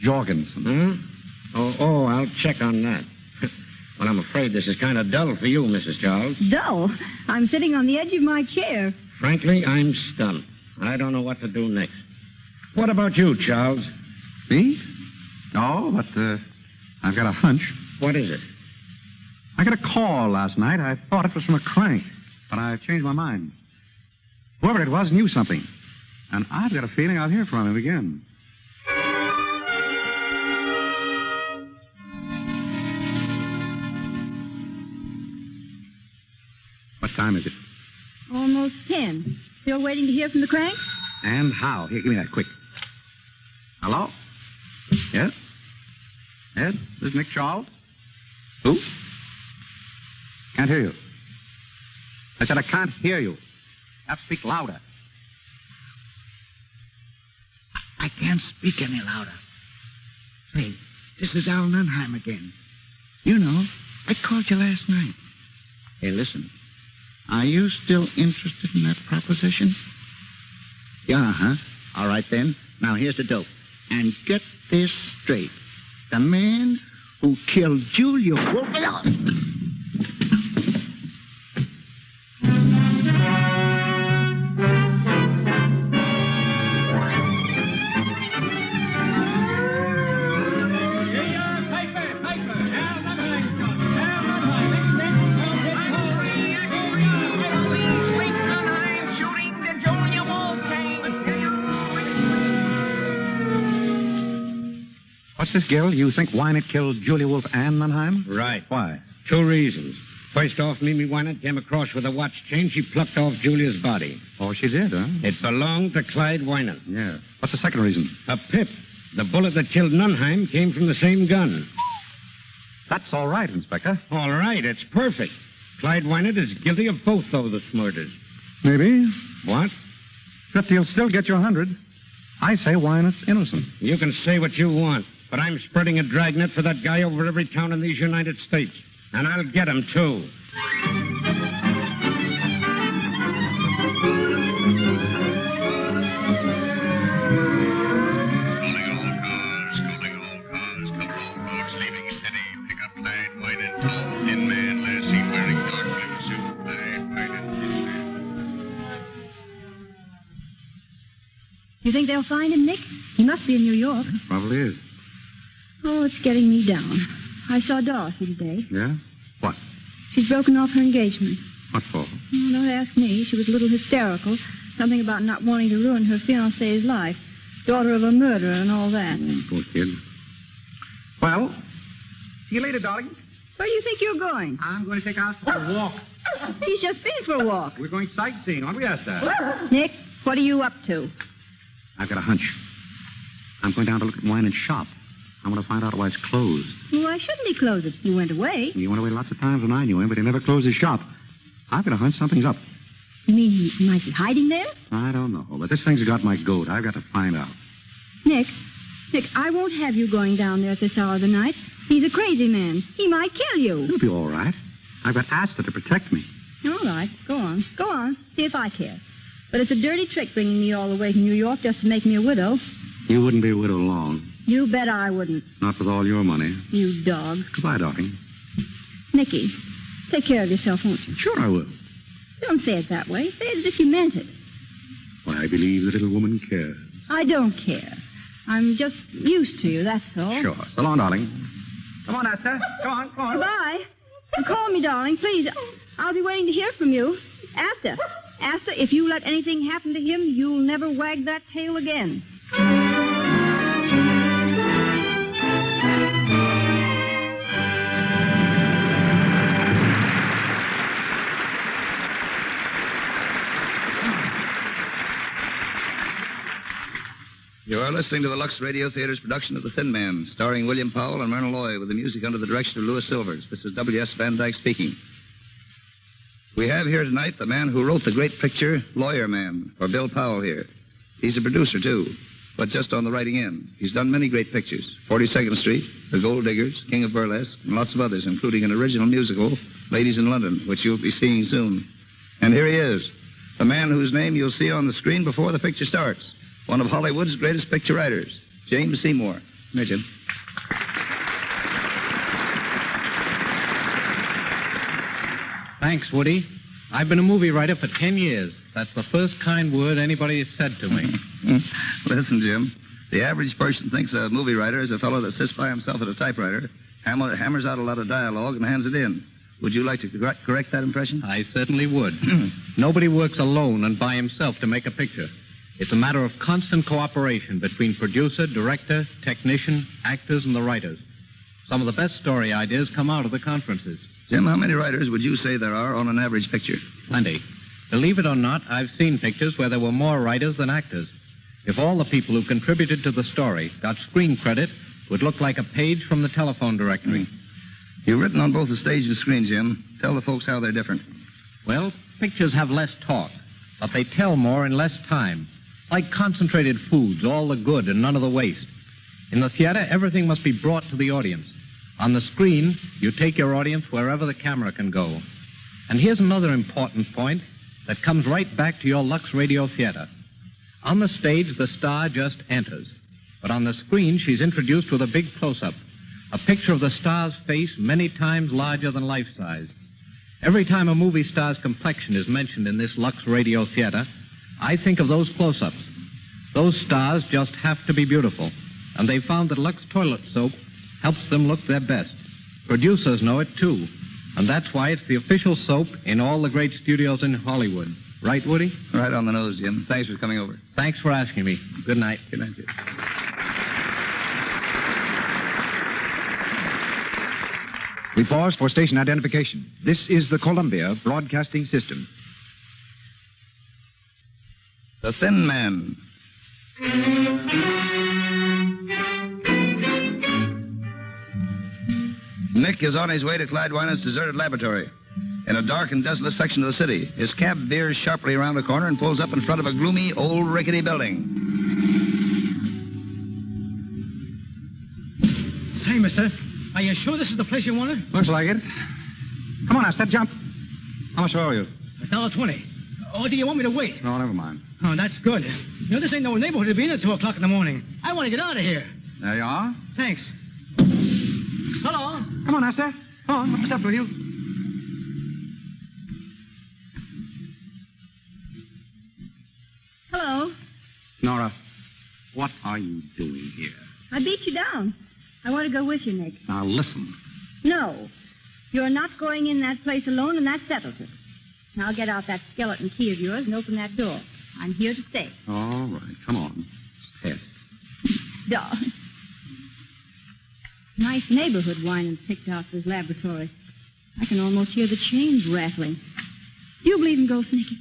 Speaker 8: Jorgensen?
Speaker 15: Oh, I'll check on that. Well, I'm afraid this is kind of dull for you, Mrs. Charles.
Speaker 4: Dull? I'm sitting on the edge of my chair.
Speaker 15: Frankly, I'm stunned. I don't know what to do next. What about you, Charles?
Speaker 8: Me? No, but I've got a hunch.
Speaker 15: What is it?
Speaker 8: I got a call last night. I thought it was from a crank, but I changed my mind. Whoever it was knew something, and I've got a feeling I'll hear from him again. What time is it?
Speaker 4: Almost 10. Still waiting to hear from the crank?
Speaker 8: And how? Here, give me that quick. Hello? Yes? Ed? This is Nick Charles? Who? Can't hear you. I said I can't hear you. You have to speak louder.
Speaker 13: I can't speak any louder. Hey, this is Al Nunheim again. You know, I called you last night. Hey, listen. Are you still interested in that proposition? Yeah, huh? All right, then. Now, here's the dope. And get this straight. The man who killed Julia Wolf...
Speaker 8: What's this, Gill? You think Wynant killed Julia Wolf and Nunheim?
Speaker 15: Right.
Speaker 8: Why?
Speaker 15: 2 reasons. First off, Mimi Wynant came across with a watch chain. She plucked off Julia's body.
Speaker 8: Oh, she did, huh?
Speaker 15: It belonged to Clyde Wynant.
Speaker 8: Yeah. What's the second reason?
Speaker 15: A pip. The bullet that killed Nunheim came from the same gun.
Speaker 8: That's all right, Inspector.
Speaker 15: All right, it's perfect. Clyde Wynant is guilty of both those murders.
Speaker 8: Maybe.
Speaker 15: What?
Speaker 8: 50 will still get you 100. I say Wynant's innocent.
Speaker 15: You can say what you want, but I'm spreading a dragnet for that guy over every town in these United States. And I'll get him, too.
Speaker 4: You think they'll find him, Nick? He must be in New York.
Speaker 8: Probably is.
Speaker 4: Oh, it's getting me down. I saw Dorothy today.
Speaker 8: Yeah? What?
Speaker 4: She's broken off her engagement.
Speaker 8: What for?
Speaker 4: Oh, don't ask me. She was a little hysterical. Something about not wanting to ruin her fiancé's life. Daughter of a murderer and all that.
Speaker 8: Poor kid. Well, see you later, darling.
Speaker 4: Where do you think you're going?
Speaker 8: I'm going to take us for a walk.
Speaker 4: He's just been for a walk.
Speaker 8: We're going sightseeing, aren't we, Esther?
Speaker 4: Nick, what are you up to?
Speaker 8: I've got a hunch. I'm going down to look at wine and shop. I want to find out why it's closed.
Speaker 4: Well, why shouldn't he close it? He went away.
Speaker 8: He went away lots of times when I knew him, but he never closed his shop. I've got a hunch something's up.
Speaker 4: You mean he might be hiding there?
Speaker 8: I don't know, but this thing's got my goat. I've got to find out.
Speaker 4: Nick, I won't have you going down there at this hour of the night. He's a crazy man. He might kill you.
Speaker 8: It'll be all right. I've got Asta to protect me.
Speaker 4: All right. Go on. Go on. See if I care. But it's a dirty trick bringing me all the way to New York just to make me a widow.
Speaker 8: You wouldn't be a widow long.
Speaker 4: You bet I wouldn't.
Speaker 8: Not with all your money.
Speaker 4: You dog.
Speaker 8: Goodbye, darling.
Speaker 4: Nicky, take care of yourself, won't you?
Speaker 8: Sure I will.
Speaker 4: Don't say it that way. Say it as if you meant it.
Speaker 8: Why, I believe the little woman cares.
Speaker 4: I don't care. I'm just used to you, that's all.
Speaker 8: Sure. So long, darling. Come on, Asta. Go on, go on.
Speaker 4: Goodbye. And call me, darling, please. I'll be waiting to hear from you. Asta, if you let anything happen to him, you'll never wag that tail again.
Speaker 2: You are listening to the Lux Radio Theatre's production of The Thin Man, starring William Powell and Myrna Loy, with the music under the direction of Louis Silvers. This is W.S. Van Dyke speaking. We have here tonight the man who wrote the great picture, Lawyer Man, or Bill Powell here. He's a producer, too, but just on the writing end. He's done many great pictures, 42nd Street, The Gold Diggers, King of Burlesque, and lots of others, including an original musical, Ladies in London, which you'll be seeing soon. And here he is, the man whose name you'll see on the screen before the picture starts. One of Hollywood's greatest picture writers, James Seymour. Come here, Jim.
Speaker 16: Thanks, Woody. I've been a movie writer for 10 years. That's the first kind word anybody has said to me.
Speaker 2: Listen, Jim, the average person thinks a movie writer is a fellow that sits by himself at a typewriter, hammers out a lot of dialogue, and hands it in. Would you like to correct that impression?
Speaker 16: I certainly would. Nobody works alone and by himself to make a picture. It's a matter of constant cooperation between producer, director, technician, actors, and the writers. Some of the best story ideas come out of the conferences.
Speaker 2: Jim, how many writers would you say there are on an average picture?
Speaker 16: Plenty. Believe it or not, I've seen pictures where there were more writers than actors. If all the people who contributed to the story got screen credit, it would look like a page from the telephone directory.
Speaker 2: You've written on both the stage and screen, Jim. Tell the folks how they're different.
Speaker 16: Well, pictures have less talk, but they tell more in less time. Like concentrated foods, all the good and none of the waste. In the theater, everything must be brought to the audience. On the screen, you take your audience wherever the camera can go. And here's another important point that comes right back to your Lux Radio Theatre. On the stage, the star just enters. But on the screen, she's introduced with a big close-up, a picture of the star's face many times larger than life-size. Every time a movie star's complexion is mentioned in this Lux Radio Theatre, I think of those close-ups. Those stars just have to be beautiful. And they found that Lux toilet soap helps them look their best. Producers know it, too. And that's why it's the official soap in all the great studios in Hollywood. Right, Woody?
Speaker 2: Right on the nose, Jim. Thanks for coming over.
Speaker 16: Thanks for asking me. Good night.
Speaker 2: Good night, Jim.
Speaker 1: We pause for station identification. This is the Columbia Broadcasting System.
Speaker 2: The Thin Man. Nick is on his way to Clyde Winans' deserted laboratory in a dark and desolate section of the city. His cab veers sharply around a corner and pulls up in front of a gloomy, old, rickety building.
Speaker 17: Say, mister, are you sure this is the place you wanted?
Speaker 8: Looks like it. Come on, Asta, jump. How much owe you?
Speaker 17: $1.20. Or do you want me to wait?
Speaker 8: No, never mind.
Speaker 17: Oh, that's good. You know, this ain't no neighborhood to be in at 2 o'clock in the morning. I want to get out of here.
Speaker 8: There you are.
Speaker 17: Thanks. Hello?
Speaker 8: Come on, Asta. Come on, what's up with you?
Speaker 4: Hello.
Speaker 8: Nora, what are you doing here?
Speaker 4: I beat you down. I want to go with you, Nick.
Speaker 8: Now, listen.
Speaker 4: No. You're not going in that place alone, and that settles it. Now get out that skeleton key of yours and open that door. I'm here to stay.
Speaker 8: All right, come on. Test.
Speaker 4: Darling. Nice neighborhood Winans picked out for his laboratory. I can almost hear the chains rattling. Do you believe in ghosts, Nicky?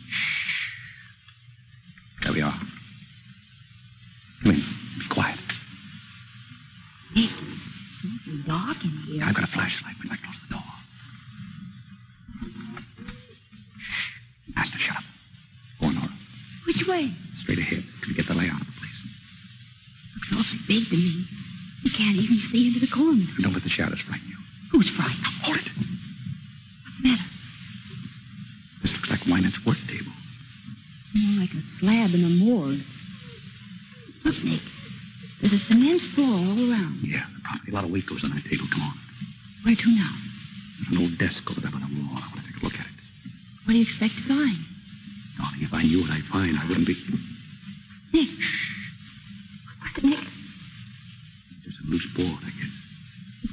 Speaker 8: There we are. Come in. Be quiet.
Speaker 4: Nick, it's dark in here.
Speaker 8: I've got a flashlight. We'd like to close the door. Master, shut up. Go on, Nora.
Speaker 4: Which way?
Speaker 8: Straight ahead to get the layout of the place.
Speaker 4: Looks awfully big to me. You can't even see into the corners.
Speaker 8: Don't let the shadows frighten you.
Speaker 4: Who's frightened?
Speaker 8: Hold it.
Speaker 4: What's the matter?
Speaker 8: This looks like Winans' work table.
Speaker 4: More like a slab in a morgue. Look, Nick. There's a cement floor all around.
Speaker 8: Yeah, probably a lot of weight goes on that table. Come on.
Speaker 4: Where to now?
Speaker 8: There's an old desk over there by the wall. I want to take a look at it.
Speaker 4: What do you expect to find?
Speaker 8: Oh, if I knew what I'd find, I wouldn't be...
Speaker 4: Nick. What's it, Nick?
Speaker 8: Just a loose board, I guess.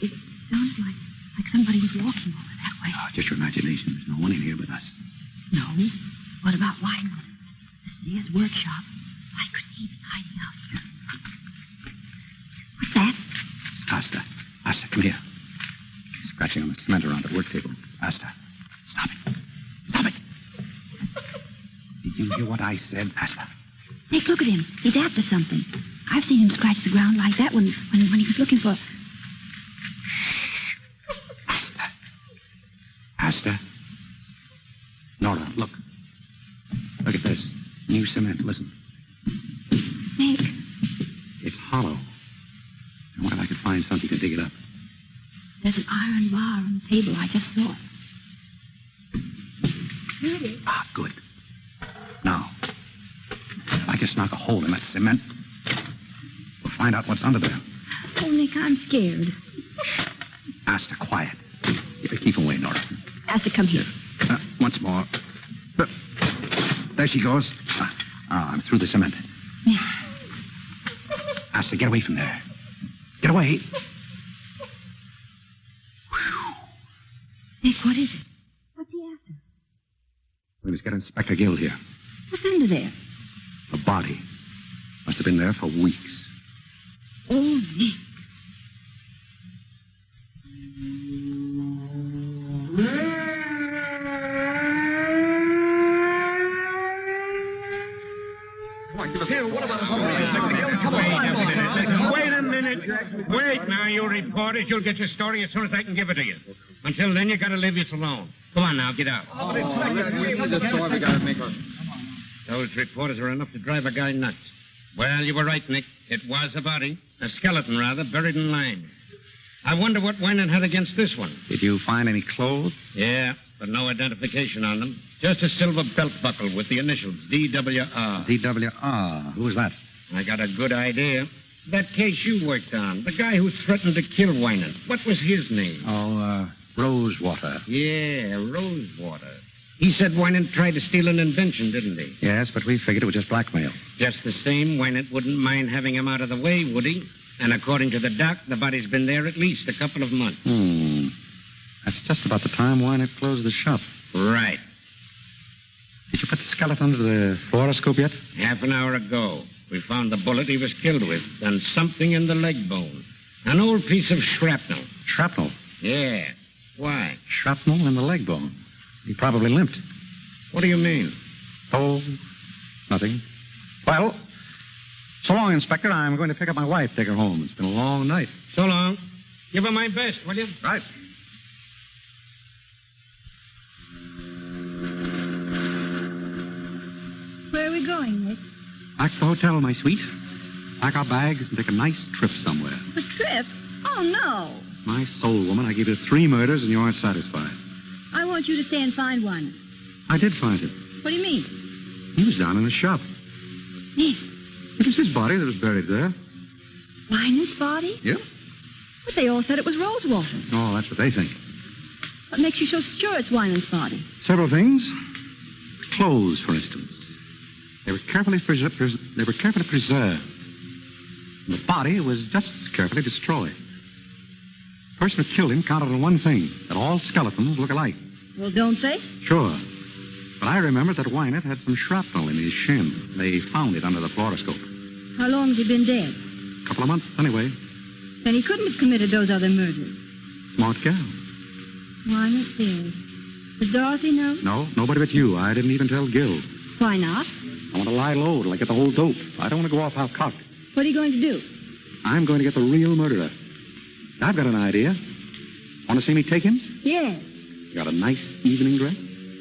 Speaker 4: It sounds like somebody was walking over that way.
Speaker 8: Oh, just your imagination. There's no one in here but us.
Speaker 4: No. What about Winans? This is his workshop. Why couldn't he be hiding out here? What's that?
Speaker 8: Asta. Asta, come here. Scratching on the cement around the work table. Asta. Stop it. Stop it. Did you hear what I said, Asta?
Speaker 4: Nick, look at him. He's after something. I've seen him scratch the ground like that when he was looking for...
Speaker 8: Asta. Asta. Nora, look. Look at this. New cement. Listen.
Speaker 4: Nick.
Speaker 8: It's hollow. I wonder if I could find something to dig it up.
Speaker 4: There's an iron bar on the table. I just saw it. Here it is.
Speaker 8: Ah, good. Now, if I just knock a hole in that cement, we'll find out what's under there.
Speaker 4: Oh, Nick, I'm scared.
Speaker 8: Asta, quiet. Keep away, Nora.
Speaker 4: Asta, come here.
Speaker 8: Once more. There she goes. I'm through the cement.
Speaker 4: Yeah.
Speaker 8: Asta, get away from there. Get away.
Speaker 4: Nick, what is it? What's he after?
Speaker 8: We must get Inspector Gill here.
Speaker 4: What's under there?
Speaker 8: A body. Must have been there for weeks.
Speaker 4: Oh, Nick.
Speaker 15: Wait a minute. Wait now, you reporters. You'll get your story as soon as I can give it to you. Until then, you gotta leave us alone. Come on now, get out. Those reporters are enough to drive a guy nuts. Well, you were right, Nick. It was a body. A skeleton, rather, buried in lime. I wonder what Winan had against this one.
Speaker 8: Did you find any clothes?
Speaker 15: Yeah, but no identification on them. Just a silver belt buckle with the initials, D.W.R.
Speaker 8: D.W.R. Who was that?
Speaker 15: I got a good idea. That case you worked on, the guy who threatened to kill Winan. What was his name?
Speaker 8: Oh, Rosewater.
Speaker 15: Yeah, Rosewater. He said Winan tried to steal an invention, didn't he?
Speaker 8: Yes, but we figured it was just blackmail.
Speaker 15: Just the same, Winan wouldn't mind having him out of the way, would he? And according to the doc, the body's been there at least a couple of months.
Speaker 8: That's just about the time Winan closed the shop.
Speaker 15: Right.
Speaker 8: Did you put the skeleton under the fluoroscope yet?
Speaker 15: Half an hour ago. We found the bullet he was killed with and something in the leg bone. An old piece of shrapnel.
Speaker 8: Shrapnel?
Speaker 15: Yeah. Why?
Speaker 8: Shrapnel in the leg bone. He probably limped.
Speaker 15: What do you mean?
Speaker 8: Oh, nothing. Well, so long, Inspector. I'm going to pick up my wife, take her home. It's been a long night.
Speaker 15: So long. Give her my best, will you?
Speaker 8: Right.
Speaker 4: Where are we going, Nick?
Speaker 8: Back to the hotel, my sweet. Pack our bags and take a nice trip somewhere.
Speaker 4: A trip? Oh, no.
Speaker 8: My soul, woman, I gave you 3 murders and you aren't satisfied.
Speaker 4: I want you to stay and find one.
Speaker 8: I did find him.
Speaker 4: What do you mean?
Speaker 8: He was down in the shop.
Speaker 4: Nick.
Speaker 8: It was his body that was buried there.
Speaker 4: Winan's body?
Speaker 8: Yep.
Speaker 4: But they all said it was Rosewater.
Speaker 8: Oh, that's what they think.
Speaker 4: What makes you so sure it's Winan's body?
Speaker 8: Several things. Clothes, for instance. They were carefully preserved. The body was just as carefully destroyed. The person who killed him counted on one thing, that all skeletons look alike.
Speaker 4: Well, don't they?
Speaker 8: Sure. But I remember that Wynant had some shrapnel in his shin. They found it under the fluoroscope.
Speaker 4: How long has he been dead?
Speaker 8: A couple of months, anyway.
Speaker 4: Then he couldn't have committed those other murders.
Speaker 8: Smart girl.
Speaker 4: Wynant did. Does Dorothy know?
Speaker 8: No, nobody but you. I didn't even tell Gil.
Speaker 4: Why not?
Speaker 8: I want to lie low till I get the whole dope. I don't want to go off half-cocked.
Speaker 4: What are you going to do?
Speaker 8: I'm going to get the real murderer. I've got an idea. Want to see me take him?
Speaker 4: Yes.
Speaker 8: You got a nice evening dress?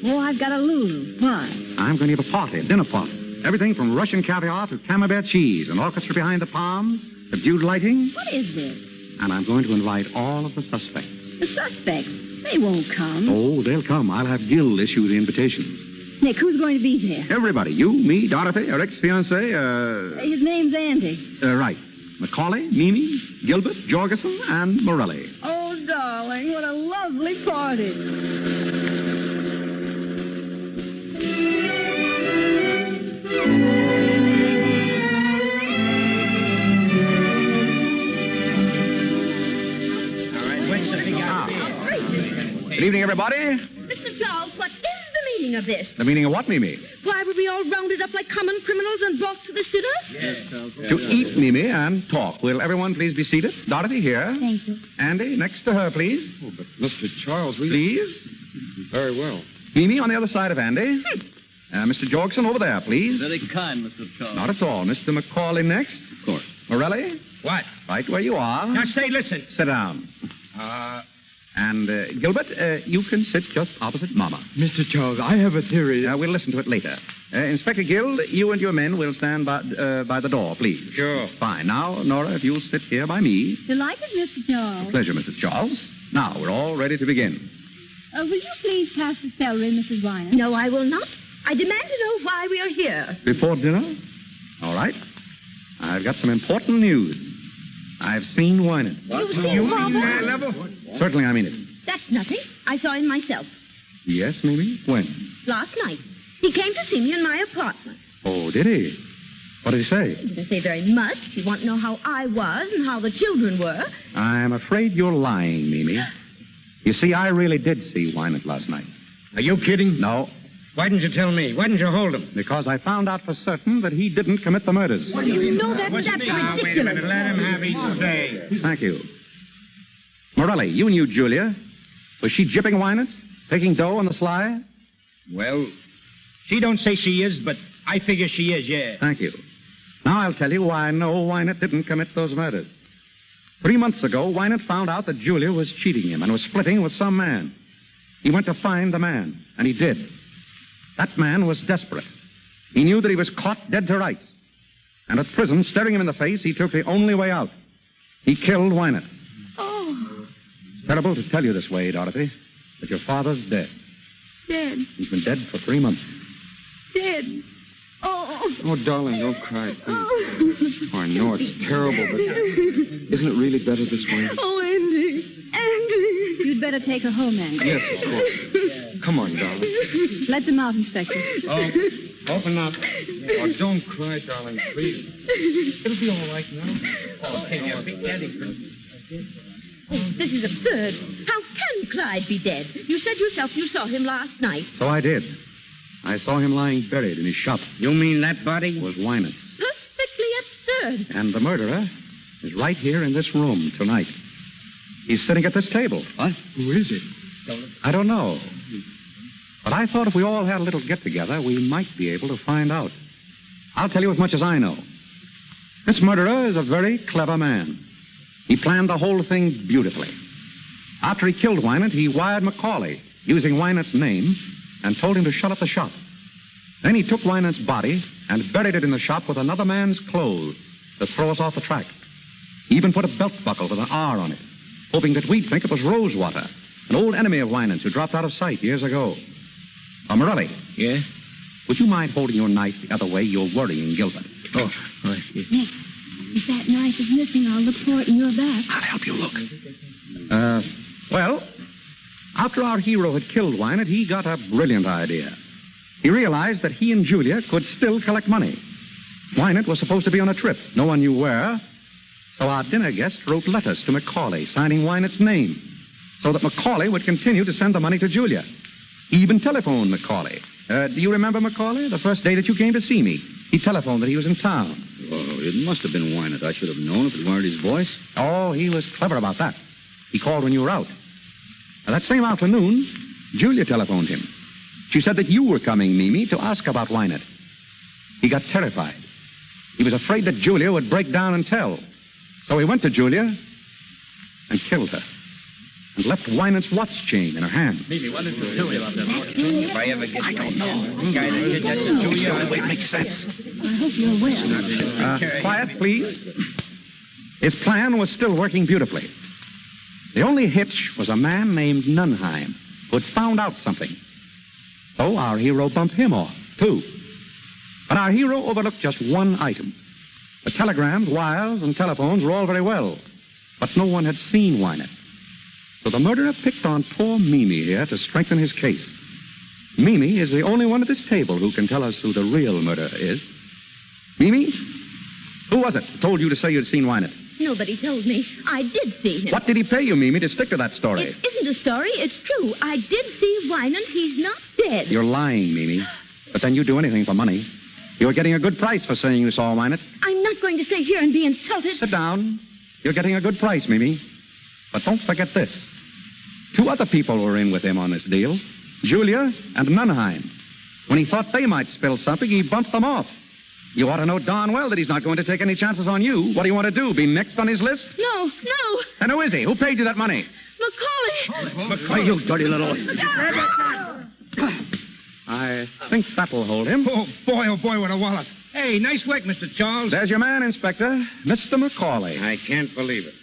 Speaker 4: Oh, I've got a Lulu. Why?
Speaker 8: I'm going to give a party, a dinner party. Everything from Russian caviar to camembert cheese, an orchestra behind the palms, subdued lighting.
Speaker 4: What is this?
Speaker 8: And I'm going to invite all of the suspects.
Speaker 4: The suspects? They won't come.
Speaker 8: Oh, they'll come. I'll have Gil issue the invitations.
Speaker 4: Nick, who's going to be there?
Speaker 8: Everybody. You, me, Dorothy, her ex-fiancé,
Speaker 4: His name's Andy.
Speaker 8: Right. Macaulay, Mimi, Gilbert, Jorgensen, and Morelli.
Speaker 4: Oh, darling, what a lovely party.
Speaker 8: Good evening, everybody.
Speaker 10: Mr. Charles, what is the meaning of this?
Speaker 8: The meaning of what, Mimi?
Speaker 10: Why were we all rounded up like common criminals and brought to the sitter?
Speaker 8: Yes, to eat, Mimi, and talk. Will everyone please be seated? Dorothy, here.
Speaker 4: Thank you.
Speaker 8: Andy, next to her, please.
Speaker 11: Oh, but Mr. Charles, we...
Speaker 8: Please.
Speaker 11: Very well.
Speaker 8: Mimi, on the other side of Andy. Mr. Jorgensen, over there, please.
Speaker 12: Very kind, Mr. Charles.
Speaker 8: Not at all. Mr. Macaulay next.
Speaker 7: Of course.
Speaker 8: Morelli?
Speaker 14: What?
Speaker 8: Right where you are.
Speaker 14: Now, say, listen.
Speaker 8: Sit down. And Gilbert, you can sit just opposite Mama.
Speaker 11: Mr. Charles, I have a theory.
Speaker 8: We'll listen to it later. Inspector Gill, you and your men will stand by the door, please.
Speaker 14: Sure.
Speaker 8: Fine. Now, Nora, if you'll sit here by me.
Speaker 4: Delighted, Mr. Charles.
Speaker 8: Pleasure, Mrs. Charles. Now, we're all ready to begin.
Speaker 4: Will you please pass the celery, Mrs. Weiner?
Speaker 10: No, I will not. I demand to know why we are here.
Speaker 8: Before dinner? All right. I've got some important news. I've seen Wynant.
Speaker 10: You've seen Father?
Speaker 14: level?
Speaker 8: Certainly I mean it.
Speaker 10: That's nothing. I saw him myself.
Speaker 8: Yes, Mimi? When?
Speaker 10: Last night. He came to see me in my apartment.
Speaker 8: Oh, did he? What did he say?
Speaker 10: He didn't say very much. He wanted to know how I was and how the children were.
Speaker 8: I'm afraid you're lying, Mimi. You see, I really did see Wynant last night.
Speaker 14: Are you kidding?
Speaker 8: No.
Speaker 14: Why didn't you tell me? Why didn't you hold him?
Speaker 8: Because I found out for certain that he didn't commit the murders.
Speaker 10: No, that's ridiculous.
Speaker 14: Wait a minute. Let him have his say.
Speaker 8: Thank you. Morelli, you knew Julia. Was she jipping Wynant? Taking dough on the sly?
Speaker 14: Well, she don't say she is, but I figure she is, yeah.
Speaker 8: Thank you. Now I'll tell you why I know Wynant didn't commit those murders. 3 months ago, Wynant found out that Julia was cheating him and was splitting with some man. He went to find the man, and he did. That man was desperate. He knew that he was caught dead to rights. And at prison, staring him in the face, he took the only way out. He killed Wynant.
Speaker 4: Oh.
Speaker 8: It's terrible to tell you this way, Dorothy, but your father's dead.
Speaker 4: Dead.
Speaker 8: He's been dead for 3 months.
Speaker 4: Dead. Oh.
Speaker 11: Oh, darling, don't cry, please.
Speaker 4: Oh,
Speaker 11: Oh, I know it's terrible, but isn't it really better this way?
Speaker 4: oh, Andy. Andy. You'd better take her home, Andy.
Speaker 11: Yes, of course. Come on, darling.
Speaker 4: Let them out, Inspector.
Speaker 11: Oh, open up. Oh, don't cry, darling, please. It'll be all right now.
Speaker 10: Oh, this is absurd. How can Clyde be dead? You said yourself you saw him last night.
Speaker 8: So I did. I saw him lying buried in his shop.
Speaker 14: You mean that body?
Speaker 8: Was Wynant.
Speaker 10: Perfectly absurd.
Speaker 8: And the murderer is right here in this room tonight. He's sitting at this table.
Speaker 11: What? Who is it?
Speaker 8: I don't know. But I thought if we all had a little get-together, we might be able to find out. I'll tell you as much as I know. This murderer is a very clever man. He planned the whole thing beautifully. After he killed Wynant, he wired Macaulay, using Wynant's name, and told him to shut up the shop. Then he took Wynant's body and buried it in the shop with another man's clothes to throw us off the track. He even put a belt buckle with an R on it, hoping that we'd think it was Rosewater, an old enemy of Wynant's who dropped out of sight years ago. Morelli.
Speaker 14: Yeah?
Speaker 8: Would you mind holding your knife the other way? You're worrying Gilbert.
Speaker 14: Oh, right.
Speaker 4: Nick, if that knife is missing, I'll look for it in your back.
Speaker 8: I'll help you look. Well, after our hero had killed Wynant, he got a brilliant idea. He realized that he and Julia could still collect money. Wynant was supposed to be on a trip. No one knew where. So our dinner guest wrote letters to Macaulay, signing Wynant's name, so that Macaulay would continue to send the money to Julia. He even telephoned Macaulay. Do you remember Macaulay? The first day that you came to see me, he telephoned that he was in town.
Speaker 7: Oh, it must have been Wynant. I should have known if it weren't his voice.
Speaker 8: Oh, he was clever about that. He called when you were out. Now, that same afternoon, Julia telephoned him. She said that you were coming, Mimi, to ask about Wynant. He got terrified. He was afraid that Julia would break down and tell. So he went to Julia and killed her. And left Wynant's watch chain in her hand.
Speaker 12: Mimi, what did you tell me about that?
Speaker 14: If I ever get I don't know. Guy that did that to Julia,
Speaker 8: It makes sense.
Speaker 10: I hope you're well.
Speaker 8: Quiet, please. His plan was still working beautifully. The only hitch was a man named Nunheim who had found out something. So our hero bumped him off, too. But our hero overlooked just one item. The telegrams, wires, and telephones were all very well, but no one had seen Wynant. So the murderer picked on poor Mimi here to strengthen his case. Mimi is the only one at this table who can tell us who the real murderer is. Mimi, who was it who told you to say you'd seen Wynant?
Speaker 10: Nobody told me. I did see him.
Speaker 8: What did he pay you, Mimi, to stick to that story?
Speaker 10: It isn't a story. It's true. I did see Wynant. He's not dead.
Speaker 8: You're lying, Mimi. But then you'd do anything for money. You're getting a good price for saying you saw Wynant.
Speaker 10: I'm not going to stay here and be insulted.
Speaker 8: Sit down. You're getting a good price, Mimi. But don't forget this. 2 other people were in with him on this deal, Julia and Nunheim. When he thought they might spill something, he bumped them off. You ought to know darn well that he's not going to take any chances on you. What do you want to do, be next on his list?
Speaker 10: No.
Speaker 8: And who is he? Who paid you that money?
Speaker 10: Macaulay.
Speaker 8: Oh, you dirty little... I think that'll hold him.
Speaker 14: Oh, boy, what a wallop. Hey, nice work, Mr. Charles.
Speaker 8: There's your man, Inspector, Mr. Macaulay.
Speaker 15: I can't believe it.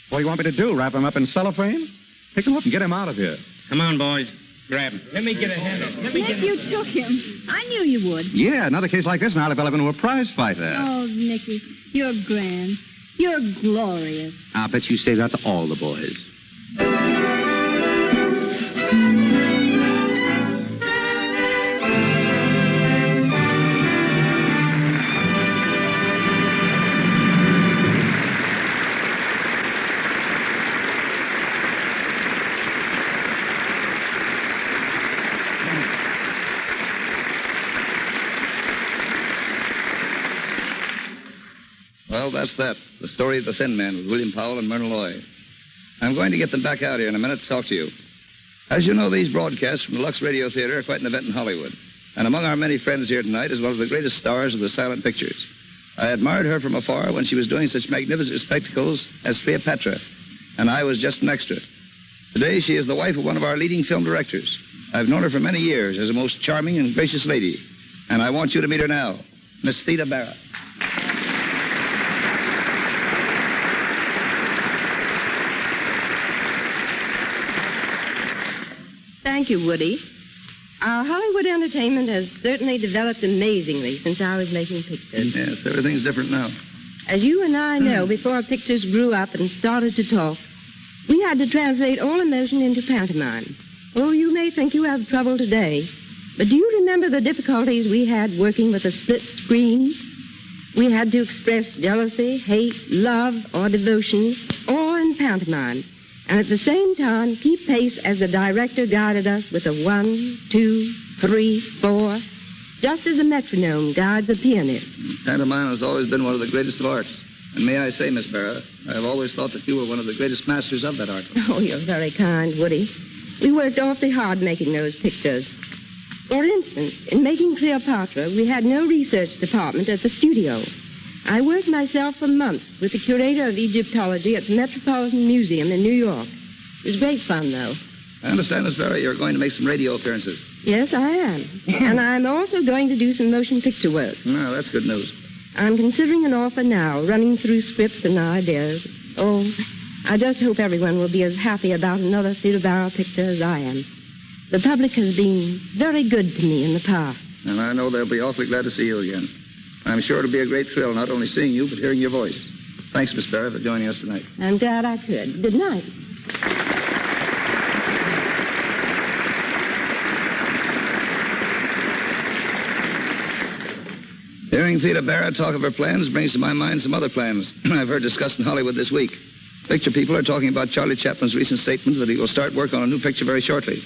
Speaker 8: What do you want me to do, wrap him up in cellophane? Pick him up and get him out of here.
Speaker 15: Come on, boys. Grab him.
Speaker 14: Let me get a hand up.
Speaker 4: Nick, you took him. I knew you would.
Speaker 8: Yeah, another case like this, and I'll develop into a prize fighter.
Speaker 4: Oh, Nicky, you're grand. You're glorious.
Speaker 8: I'll bet you say that to all the boys.
Speaker 2: Well, that's that. The story of the Thin Man with William Powell and Myrna Loy. I'm going to get them back out here in a minute to talk to you. As you know, these broadcasts from the Lux Radio Theatre are quite an event in Hollywood. And among our many friends here tonight is one of the greatest stars of the silent pictures. I admired her from afar when she was doing such magnificent spectacles as Cleopatra, and I was just an extra. Today, she is the wife of one of our leading film directors. I've known her for many years as a most charming and gracious lady, and I want you to meet her now, Miss Theda Barra.
Speaker 18: Thank you, Woody. Our Hollywood entertainment has certainly developed amazingly since I was making pictures.
Speaker 2: Yes, everything's different now.
Speaker 18: As you and I know, before pictures grew up and started to talk, we had to translate all emotion into pantomime. Oh, you may think you have trouble today, but do you remember the difficulties we had working with a split screen? We had to express jealousy, hate, love, or devotion, all in pantomime, and at the same time keep pace as the director guided us with a 1, 2, 3, 4, just as a metronome guides a pianist.
Speaker 2: Pantomime has always been one of the greatest of arts. And may I say, Miss Barra, I have always thought that you were one of the greatest masters of that art.
Speaker 18: Oh, you're very kind, Woody. We worked awfully hard making those pictures. For instance, in making Cleopatra, we had no research department at the studio. I worked myself for months with the curator of Egyptology at the Metropolitan Museum in New York. It was great fun, though.
Speaker 2: I understand, Miss Barra, you're going to make some radio appearances.
Speaker 18: Yes, I am. And I'm also going to do some motion picture work.
Speaker 2: No, that's good news.
Speaker 18: I'm considering an offer now, running through scripts and ideas. Oh, I just hope everyone will be as happy about another Theda Barra picture as I am. The public has been very good to me in the past.
Speaker 2: And I know they'll be awfully glad to see you again. I'm sure it'll be a great thrill not only seeing you, but hearing your voice. Thanks, Miss Barra, for joining us tonight.
Speaker 18: I'm glad I could. Good night.
Speaker 2: Hearing Hearing Theda Barra talk of her plans brings to my mind some other plans I've heard discussed in Hollywood this week. Picture people are talking about Charlie Chaplin's recent statement that he will start work on a new picture very shortly.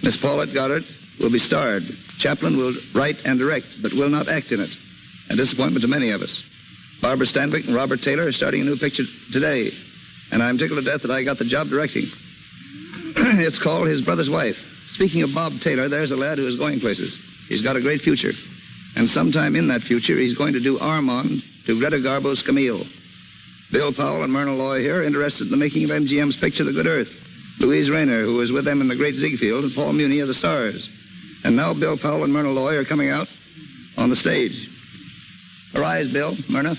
Speaker 2: Miss Paulette Goddard will be starred. Chaplin will write and direct, but will not act in it. A disappointment to many of us. Barbara Stanwyck and Robert Taylor are starting a new picture today, and I'm tickled to death that I got the job directing. It's called His Brother's Wife. Speaking of Bob Taylor, there's a lad who is going places. He's got a great future. And sometime in that future, he's going to do Armand to Greta Garbo's Camille. Bill Powell and Myrna Loy here, interested in the making of MGM's picture, The Good Earth. Louise Rayner, who was with them in The Great Ziegfeld, and Paul Muni of The Stars. And now Bill Powell and Myrna Loy are coming out on the stage. Arise, Bill, Myrna.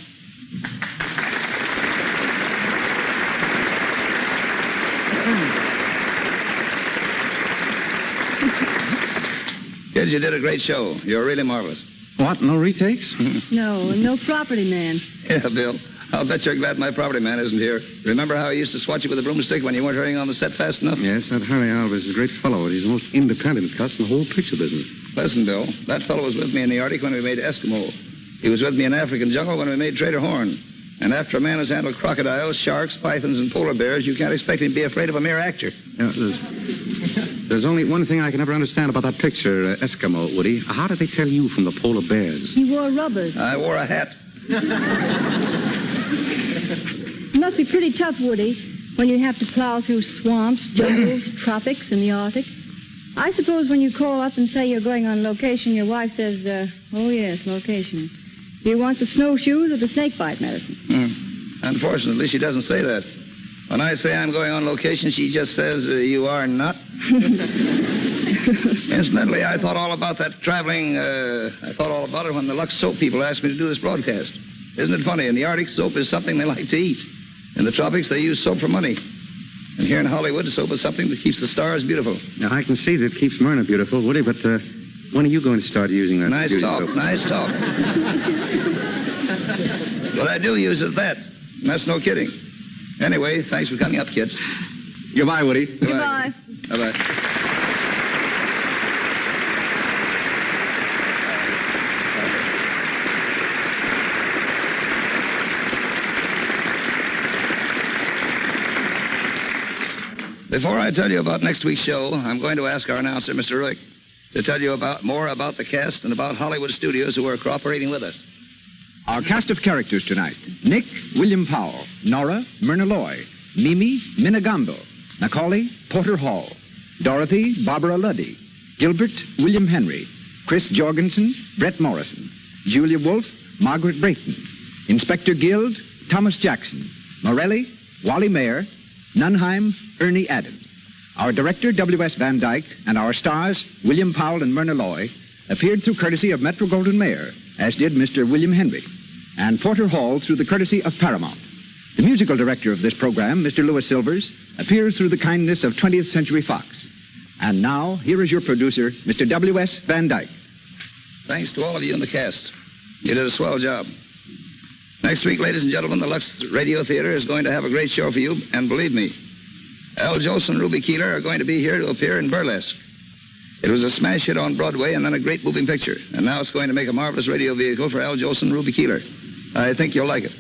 Speaker 2: Kids, you did a great show. You're really marvelous.
Speaker 8: What, no retakes?
Speaker 4: No property man.
Speaker 2: Yeah, Bill. I'll bet you're glad my property man isn't here. Remember how I used to swat you with a broomstick when you weren't hurrying on the set fast enough?
Speaker 8: Yes, that Harry Alvarez is a great fellow. He's the most independent cuss in the whole picture business.
Speaker 2: Listen, Bill, that fellow was with me in the Arctic when we made Eskimo. He was with me in African jungle when we made Trader Horn. And after a man has handled crocodiles, sharks, pythons, and polar bears, you can't expect him to be afraid of a mere actor.
Speaker 8: There's only one thing I can never understand about that picture, Eskimo, Woody. How did they tell you from the polar bears?
Speaker 4: He wore rubbers.
Speaker 2: I wore a hat.
Speaker 4: It must be pretty tough, Woody, when you have to plow through swamps, jungles, tropics, and the Arctic. I suppose when you call up and say you're going on location, your wife says, oh, yes, location. Do you want the snowshoes or the snakebite medicine?
Speaker 2: Unfortunately, she doesn't say that. When I say I'm going on location, she just says, you are not. Incidentally, I thought all about that traveling. I thought all about it when the Lux soap people asked me to do this broadcast. Isn't it funny? In the Arctic, soap is something they like to eat. In the tropics, they use soap for money. And here in Hollywood, soap is something that keeps the stars beautiful.
Speaker 8: Now, I can see that keeps Myrna beautiful, Woody, but when are you going to start using that?
Speaker 2: Nice talk,
Speaker 8: soap?
Speaker 2: Nice talk. But I do use it that. And that's no kidding. Anyway, thanks for coming up, kids.
Speaker 8: Goodbye, Woody.
Speaker 4: Goodbye.
Speaker 2: Bye-bye. Before I tell you about next week's show, I'm going to ask our announcer, Mr. Rick, to tell you more about the cast and about Hollywood studios who are cooperating with us.
Speaker 1: Our cast of characters tonight: Nick, William Powell; Nora, Myrna Loy; Mimi, Minna Gamble; Macaulay, Porter Hall; Dorothy, Barbara Luddy; Gilbert, William Henry; Chris Jorgensen, Brett Morrison; Julia Wolfe, Margaret Brayton; Inspector Guild, Thomas Jackson; Morelli, Wally Mayer; Nunheim, Ernie Adams. Our director, W.S. Van Dyke, and our stars, William Powell and Myrna Loy, appeared through courtesy of Metro-Goldwyn-Mayer, as did Mr. William Henry, and Porter Hall through the courtesy of Paramount. The musical director of this program, Mr. Louis Silvers, appears through the kindness of 20th Century Fox. And now, here is your producer, Mr. W.S. Van Dyke.
Speaker 2: Thanks to all of you in the cast. You did a swell job. Next week, ladies and gentlemen, the Lux Radio Theatre is going to have a great show for you, and believe me, Al Jolson and Ruby Keeler are going to be here to appear in Burlesque. It was a smash hit on Broadway and then a great moving picture, and now it's going to make a marvelous radio vehicle for Al Jolson and Ruby Keeler. I think you'll like it.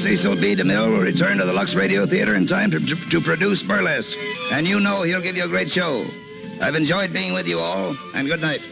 Speaker 2: Cecil B. DeMille will return to the Lux Radio Theatre in time to produce Burlesque. And you know he'll give you a great show. I've enjoyed being with you all, and good night.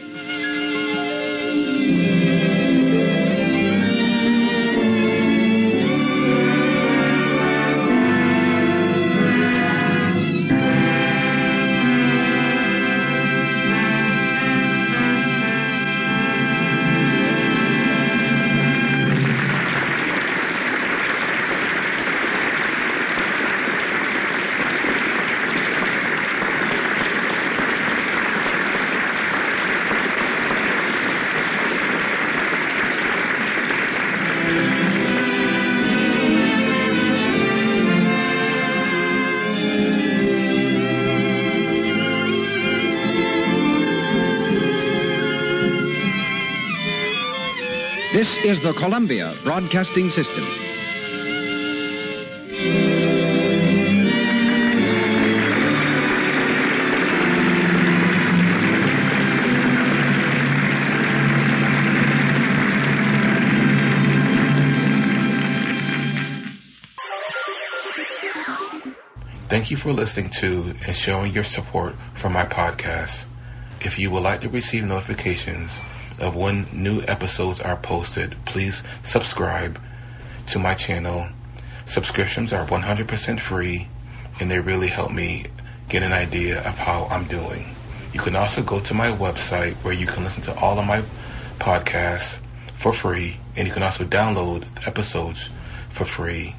Speaker 1: This is the Columbia Broadcasting System.
Speaker 3: Thank you for listening to and showing your support for my podcast. If you would like to receive notifications of when new episodes are posted, please subscribe to my channel. Subscriptions are 100% free, and they really help me get an idea of how I'm doing. You can also go to my website where you can listen to all of my podcasts for free, and you can also download episodes for free.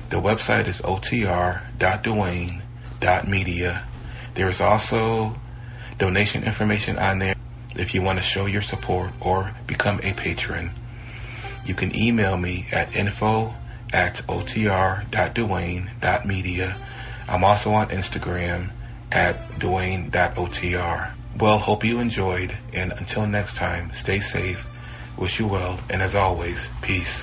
Speaker 3: The website is otr.duane.media. There is also donation information on there if you want to show your support or become a patron. You can email me at info@otr.duane.media. I'm also on Instagram at duane.otr. Well, hope you enjoyed, and until next time, stay safe, wish you well, and as always, peace.